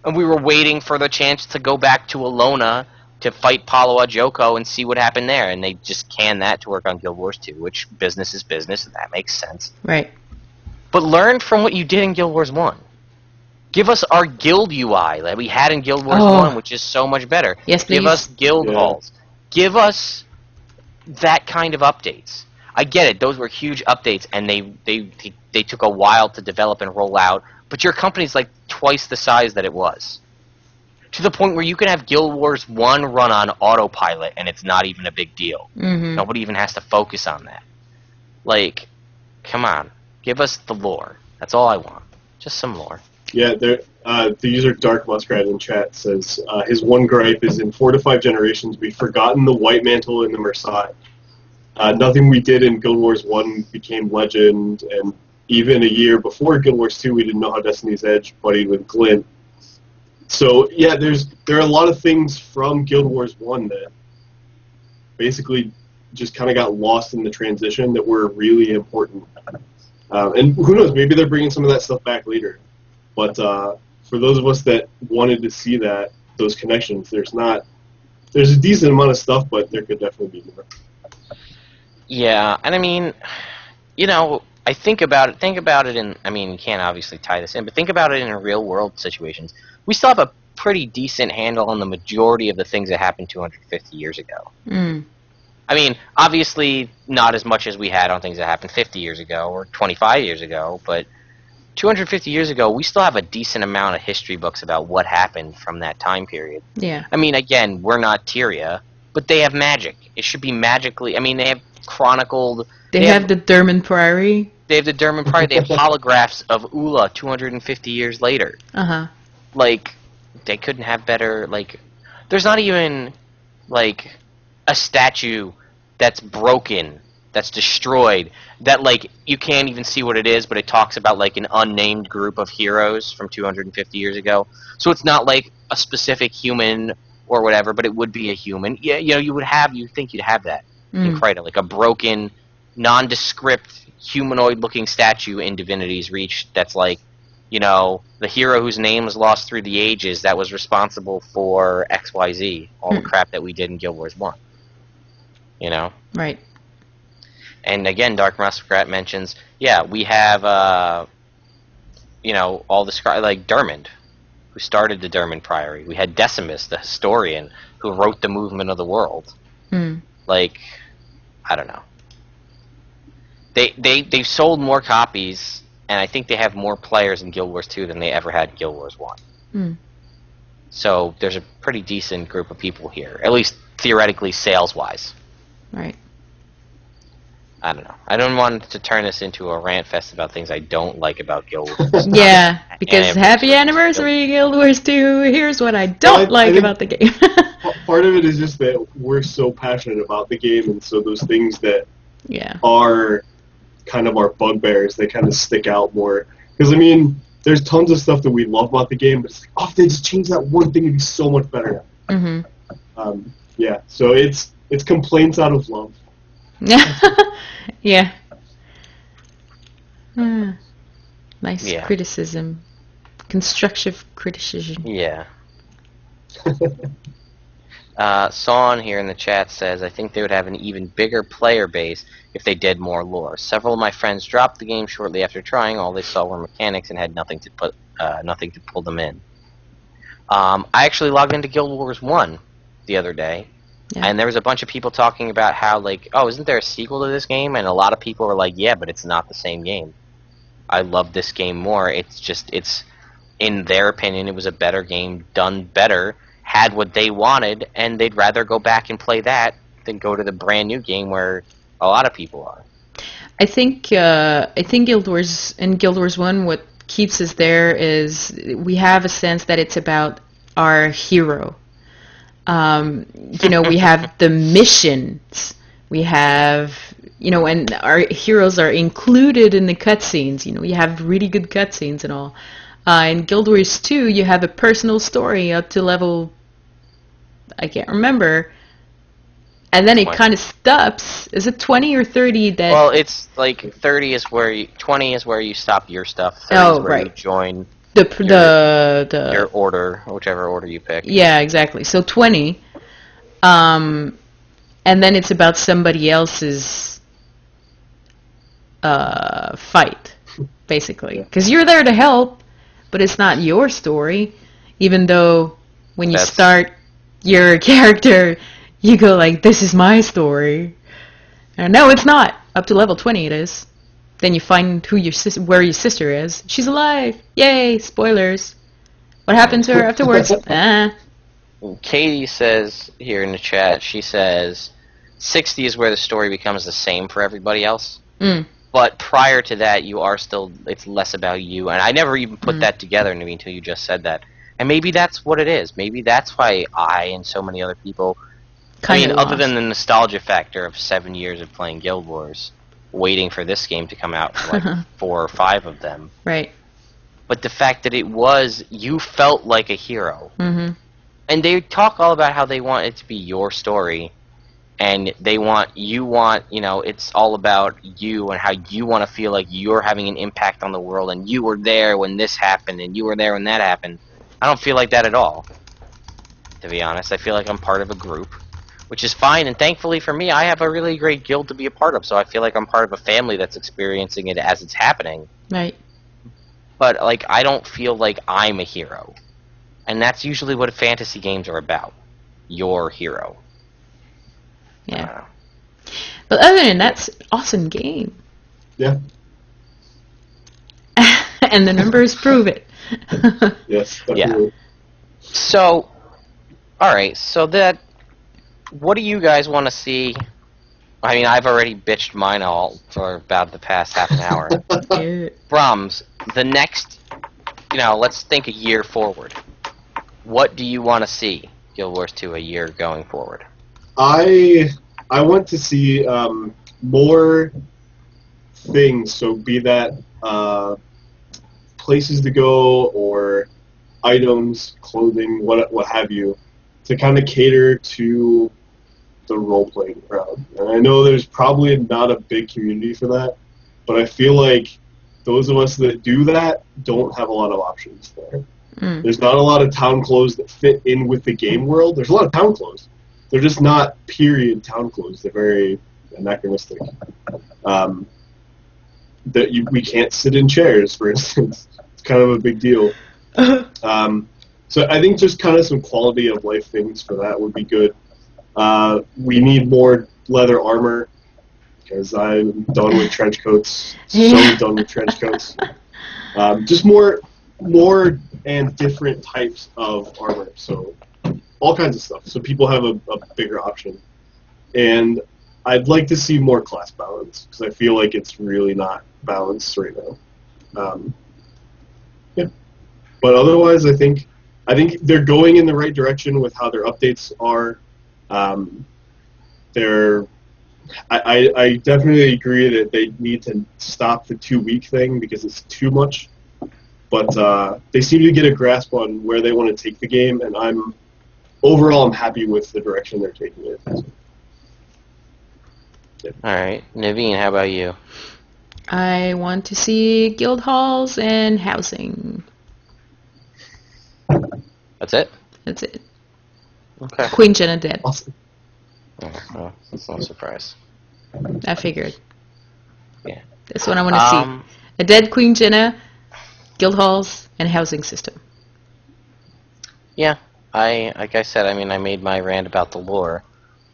And we were waiting for the chance to go back to Alona to fight Palawa Joko and see what happened there, and they just canned that to work on Guild Wars 2, which business is business, and that makes sense. Right. But learn from what you did in Guild Wars 1. Give us our guild UI that we had in Guild Wars 1, which is so much better. Yes, please. Give us guild halls. Give us that kind of updates. I get it, those were huge updates, and they took a while to develop and roll out, but your company's like twice the size that it was. To the point where you can have Guild Wars 1 run on autopilot and it's not even a big deal. Nobody even has to focus on that. Like, come on. Give us the lore. That's all I want. Just some lore. Yeah, the user Dark Muskrat in chat says his one gripe is in 4 to 5 generations we've forgotten the White Mantle and the Mersai. Nothing we did in Guild Wars 1 became legend, and even a year before Guild Wars 2 we didn't know how Destiny's Edge buddied with Glint. So, yeah, there are a lot of things from Guild Wars 1 that basically just kind of got lost in the transition that were really important. And who knows, maybe they're bringing some of that stuff back later. But for those of us that wanted to see those connections, there's a decent amount of stuff, but there could definitely be more. Yeah, and I mean, I think about it in, I mean, you can't obviously tie this in, but think about it in real-world situations. We still have a pretty decent handle on the majority of the things that happened 250 years ago. I mean, obviously not as much as we had on things that happened 50 years ago or 25 years ago, but 250 years ago, we still have a decent amount of history books about what happened from that time period. Yeah. I mean, again, we're not Tyria, but they have magic. It should be magically, I mean, they have chronicled... They have the Derman Priory. They have the Derman Priory. They have holographs of Ula 250 years later. Like, they couldn't have better, like... There's not even, like, a statue that's broken, that's destroyed, that, like, you can't even see what it is, but it talks about, like, an unnamed group of heroes from 250 years ago. So it's not, like, a specific human or whatever, but it would be a human. Yeah, you'd think you'd have that in Kryta, like a broken, nondescript, humanoid-looking statue in Divinity's Reach that's like, the hero whose name was lost through the ages that was responsible for XYZ, all the crap that we did in Guild Wars 1. Right. And again, Dark Muskrat mentions, yeah, we have, all the like Dermond, who started the Dermond Priory. We had Decimus, the historian, who wrote the movement of the world. Like, I don't know. They've sold more copies, and I think they have more players in Guild Wars 2 than they ever had in Guild Wars 1. So there's a pretty decent group of people here, at least theoretically sales-wise. Right. I don't know. I don't want to turn this into a rant fest about things I don't like about Guild Wars. Yeah, because happy anniversary, Guild Wars 2. Here's what I don't like about the game. Part of it is just that we're so passionate about the game, and so those things that are kind of our bugbears, they kind of stick out more. Because, I mean, there's tons of stuff that we love about the game, but it's like, oh, if they just change that one thing, it'd be so much better. Yeah, so it's complaints out of love. Yeah. Nice criticism. Constructive criticism. Yeah. Son here in the chat says, I think they would have an even bigger player base if they did more lore. Several of my friends dropped the game shortly after trying. All they saw were mechanics and had nothing to pull them in. I actually logged into Guild Wars 1 the other day, and there was a bunch of people talking about how, like, oh, isn't there a sequel to this game? And a lot of people were like, yeah, but it's not the same game. I love this game more. It's in their opinion, it was a better game, done better, had what they wanted, and they'd rather go back and play that than go to the brand new game where a lot of people are. I think Guild Wars, in Guild Wars 1, what keeps us there is we have a sense that it's about our hero. We have the missions. We have, and our heroes are included in the cutscenes. You have really good cutscenes and all. In Guild Wars 2, you have a personal story up to level, I can't remember, and then it kind of stops. Is it 20 or 30 that... Well, it's like 20 is where you stop your stuff. 30 is where you join your order, whichever order you pick. Yeah, exactly. So 20, and then it's about somebody else's fight, basically, because you're there to help. But it's not your story, even though when you start your character, you go like, this is my story. And no, it's not. Up to level 20 it is. Then you find where your sister is. She's alive. Yay, spoilers. What happened to her afterwards? Katie says here in the chat, she says, 60 is where the story becomes the same for everybody else. But prior to that, it's less about you. And I never even put that together, Naveen, until you just said that. And maybe that's what it is. Maybe that's why I and so many other people, other than the nostalgia factor of 7 years of playing Guild Wars, waiting for this game to come out for like 4 or 5 of them. Right. But the fact that you felt like a hero. And they talk all about how they want it to be your story. And it's all about you and how you want to feel like you're having an impact on the world, and you were there when this happened, and you were there when that happened. I don't feel like that at all, to be honest. I feel like I'm part of a group, which is fine, and thankfully for me, I have a really great guild to be a part of, so I feel like I'm part of a family that's experiencing it as it's happening. Right. But, I don't feel like I'm a hero. And that's usually what fantasy games are about. Your hero. Yeah. But other than that, it's an awesome game. Yeah. And the numbers prove it. Yes, definitely. Yeah. So, alright, what do you guys want to see? I mean, I've already bitched mine all for about the past half an hour. Bromms, the next, let's think a year forward. What do you want to see Guild Wars 2 a year going forward? I want to see more things, so be that places to go or items, clothing, what have you, to kind of cater to the role-playing crowd. And I know there's probably not a big community for that, but I feel like those of us that do that don't have a lot of options there. There's not a lot of town clothes that fit in with the game world. There's a lot of town clothes. They're just not period town clothes. They're very anachronistic. that we can't sit in chairs, for instance. It's kind of a big deal. So I think just kind of some quality of life things for that would be good. We need more leather armor, because I'm done with trench coats. So done with trench coats. Just more and different types of armor. So all kinds of stuff. So people have a bigger option. And I'd like to see more class balance, because I feel like it's really not balanced right now. Yeah. But otherwise, I think they're going in the right direction with how their updates are. I definitely agree that they need to stop the 2-week thing, because it's too much. But they seem to get a grasp on where they want to take the game, and I'm happy with the direction they're taking it. Yeah. All right, Naveen, how about you? I want to see guild halls and housing. That's it? That's it. Okay. Queen Jenna dead. Awesome. Oh, well, that's no surprise. I figured. Yeah. That's what I want to see. A dead Queen Jenna, guild halls, and housing system. Yeah, like I said, I mean, I made my rant about the lore,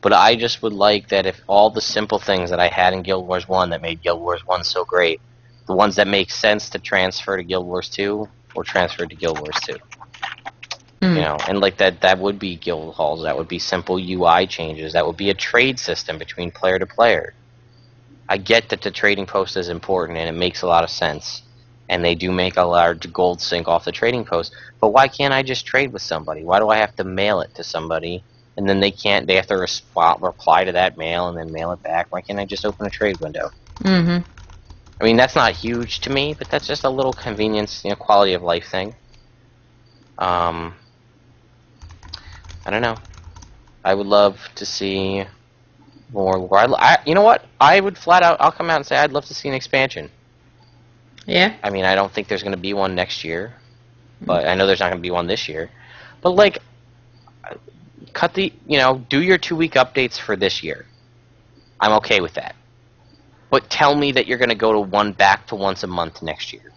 but I just would like that if all the simple things that I had in Guild Wars 1 that made Guild Wars 1 so great, the ones that make sense to transfer to Guild Wars 2, were transferred to Guild Wars 2. You know, and like that would be guild halls, that would be simple UI changes, that would be a trade system between player to player. I get that the trading post is important and it makes a lot of sense, and they do make a large gold sink off the trading post, but why can't I just trade with somebody? Why do I have to mail it to somebody, and then they have to reply to that mail and then mail it back? Why can't I just open a trade window? Mm-hmm. I mean, that's not huge to me, but that's just a little convenience, quality of life thing. I don't know. I would love to see more lore. You know what? I would flat out, I'll come out and say I'd love to see an expansion. Yeah? I mean, I don't think there's going to be one next year, but I know there's not going to be one this year. But, like, do your 2-week updates for this year. I'm okay with that. But tell me that you're going to go to back to once a month next year.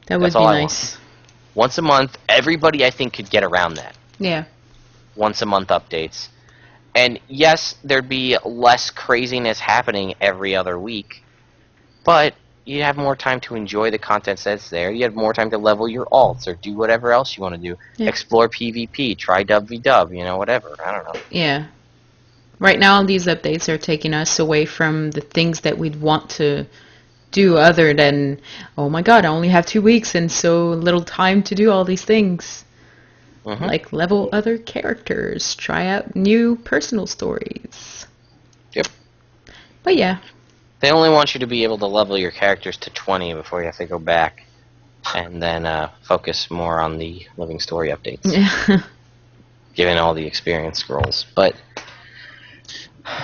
That would be nice. Once a month, everybody, I think, could get around that. Yeah. Once a month updates. And yes, there'd be less craziness happening every other week, but you have more time to enjoy the content that's there. You have more time to level your alts or do whatever else you want to do. Yeah. Explore PvP, try WV, whatever. I don't know. Yeah. Right now, these updates are taking us away from the things that we'd want to do, other than, oh my god, I only have 2 weeks and so little time to do all these things. Mm-hmm. Like level other characters, try out new personal stories. Yep. But yeah. They only want you to be able to level your characters to 20 before you have to go back and then focus more on the living story updates. Yeah. Given all the experience scrolls. But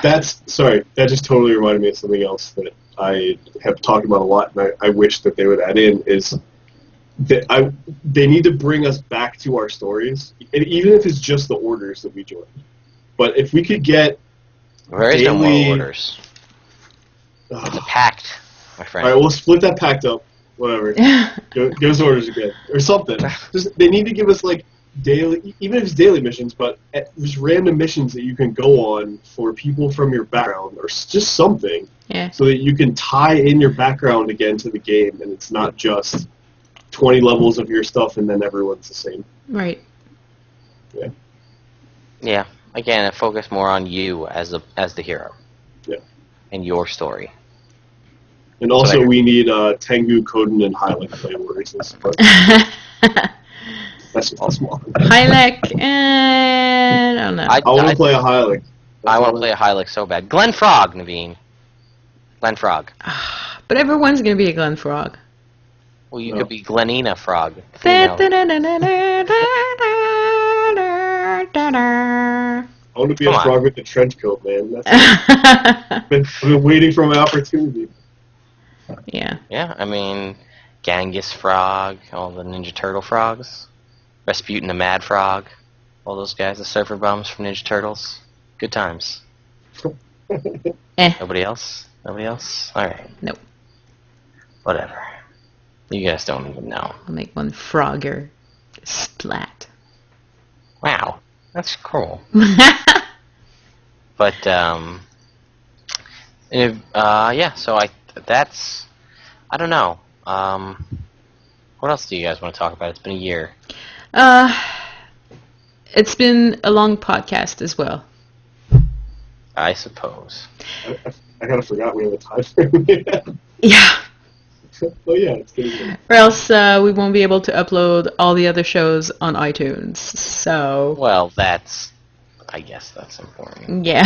that just totally reminded me of something else that I have talked about a lot, and I wish that they would add in, is that they need to bring us back to our stories, and even if it's just the orders that we joined. But if we could get there is no more orders. It's a pact, my friend. Alright, we'll split that pact up. Whatever. Give us orders again. Or something. They need to give us, like, daily, even if it's daily missions, but just random missions that you can go on for people from your background, or just something, so that you can tie in your background again to the game, and it's not just 20 levels of your stuff and then everyone's the same. Right. Yeah. Yeah. Again, focus more on you as the hero. Yeah. And your story. And also, we need Tengu, Koden, and Hylic play races. But that's all small. Hylic, and I don't know. I want to play a Hylic. I want to play a Hylic so bad. Glen Frog, Naveen. Glen Frog. But everyone's going to be a Glen Frog. Well, you could be Glenina Frog. I want to be a frog with a trench coat, man. I've been waiting for my opportunity. Yeah. Yeah, I mean, Genghis Frog, all the Ninja Turtle frogs, Rasputin the Mad Frog, all those guys, the surfer bums from Ninja Turtles. Good times. Nobody else? Nobody else? Alright. Nope. Whatever. You guys don't even know. I'll make one Frogger. Splat. Wow. That's cool. But, yeah, so I don't know. What else do you guys want to talk about? It's been a year. It's been a long podcast as well. I suppose. I kind of forgot we have a time frame. Yeah. Oh yeah, it's good. Or else we won't be able to upload all the other shows on iTunes. So. Well, I guess that's important. Yeah.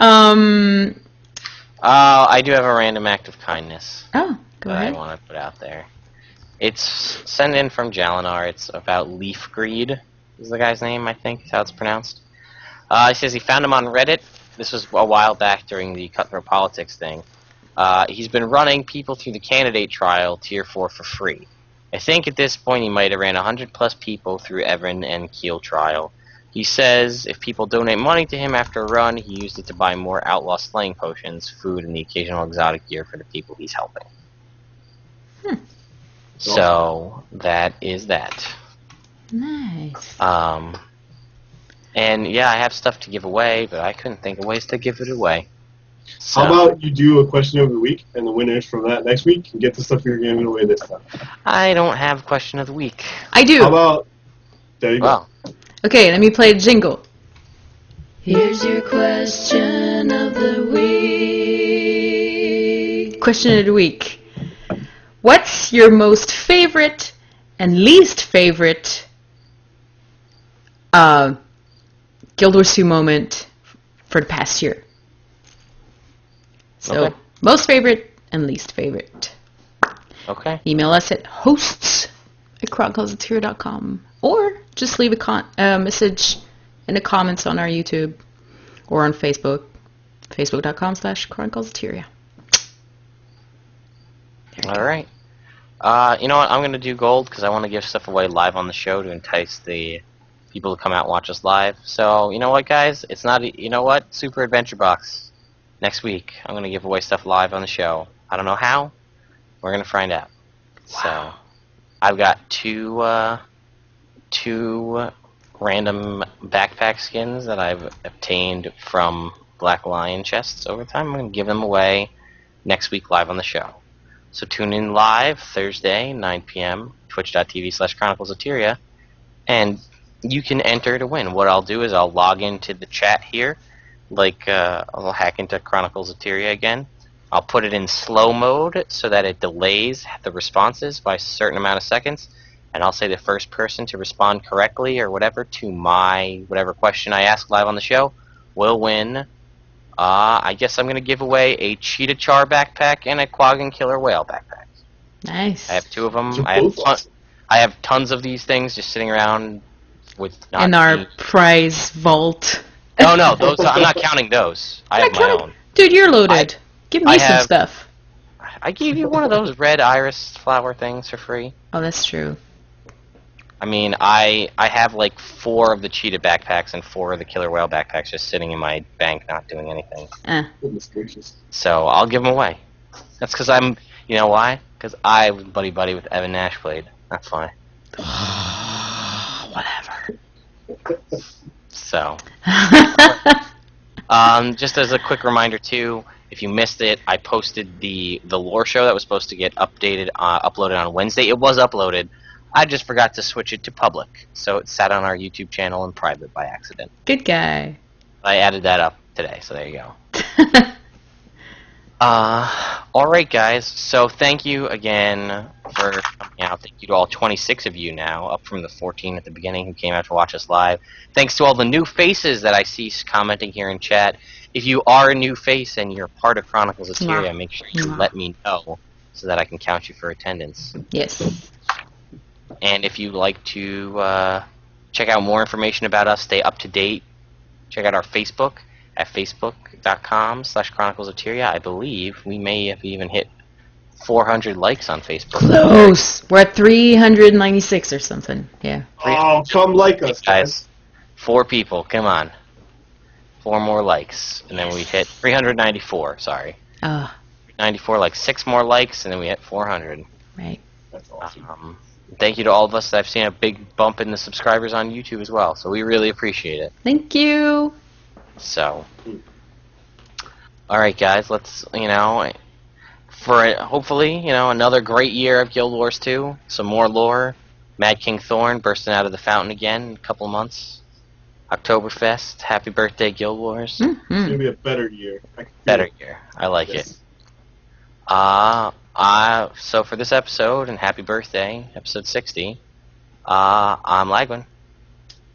I do have a random act of kindness Oh, go that I ahead. want to put out there. It's sent in from Jalinar. It's about Leaf Greed, is the guy's name, I think, is how it's pronounced. He says he found him on Reddit. This was a while back during the Cutthroat Politics thing. He's been running people through the candidate trial Tier 4 for free. I think at this point he might have ran 100 plus people through Evern and Keel trial. He says if people donate money to him after a run, he used it to buy more outlaw slaying potions, food, and the occasional exotic gear for the people he's helping. So that is that. Nice. And yeah, I have stuff to give away, but I couldn't think of ways to give it away. So, How about you do a question of the week, and the winners from that next week can get the stuff you're giving away this time. I don't have question of the week. I do. How about... There you go. Well, Okay, let me play a jingle. Here's your question of the week. Question of the week. What's your most favorite and least favorite Guild Wars 2 moment for the past year? So, Okay. most favorite and least favorite. okay. Email us at hosts@chroniclesoftyria.com or just leave a message in the comments on our YouTube or on Facebook, facebook.com/chroniclesoftyria. All right. You know what? I'm going to do gold because I want to give stuff away live on the show to entice the people to come out and watch us live. So, you know what, guys? It's not, you know what? Super Adventure Box. Next week, I'm going to give away stuff live on the show. I don't know how. We're going to find out. Wow. So, I've got two random backpack skins that I've obtained from Black Lion chests over time. I'm going to give them away next week live on the show. So tune in live Thursday, 9 p.m., twitch.tv/chroniclesoftyria, and you can enter to win. What I'll do is I'll log into the chat here, I'll hack into Chronicles of Tyria again. I'll put it in slow mode so that it delays the responses by a certain amount of seconds, and I'll say the first person to respond correctly or whatever to my whatever question I ask live on the show will win. I guess I'm going to give away a Cheetah Char backpack and a Quaggan Killer Whale backpack. Nice. I have two of them. Those are I both have, awesome. I have tons of these things just sitting around with not In our being- prize vault. No, those I'm not counting those. I have my own. Dude, you're loaded. Give me I some have- stuff. I gave you one of those red iris flower things for free. Oh, that's true. I mean, I have like 4 of the cheetah backpacks and 4 of the killer whale backpacks just sitting in my bank not doing anything. Goodness gracious. So I'll give them away. That's because you know why? Because I was buddy-buddy with Evan Nashblade. That's why. Whatever. So, just as a quick reminder too, if you missed it, I posted the lore show that was supposed to get uploaded on Wednesday. It was uploaded. I just forgot to switch it to public, so it sat on our YouTube channel in private by accident. Good guy. I added that up today, so there you go. Alright guys, so thank you again for coming out. Thank you to all 26 of you now, up from the 14 at the beginning who came out to watch us live. Thanks to all the new faces that I see commenting here in chat. If you are a new face and you're part of Chronicles of Tyria, make sure you let me know so that I can count you for attendance. Yes. And if you'd like to check out more information about us, stay up to date, check out our Facebook at facebook.com/Chronicles of Tyria. I believe we may have even hit 400 likes on Facebook. Close. We're at 396 or something. Yeah. Oh, come like us, guys. 4 people, come on. 4 more likes, and then we hit 394. Sorry, Oh, 94, like 6 more likes, and then we hit 400. right. That's awesome. Thank you to all of us. I've seen a big bump in the subscribers on YouTube as well, so we really appreciate it. Thank you. So, all right, guys, let's for hopefully another great year of Guild Wars 2. Some more lore. Mad King Thorn bursting out of the fountain again in a couple of months. Oktoberfest. Happy birthday, Guild Wars. It's Hmm. gonna be a better year. I can feel Better it. year. I like Yes. it. So for this episode, and happy birthday, episode 60, I'm lagywn,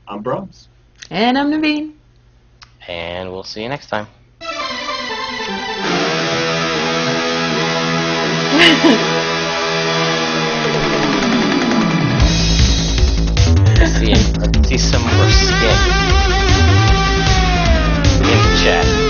I'm Bromms. And I'm Naveen. and we'll see you next time. Let's see some more skin in the chat.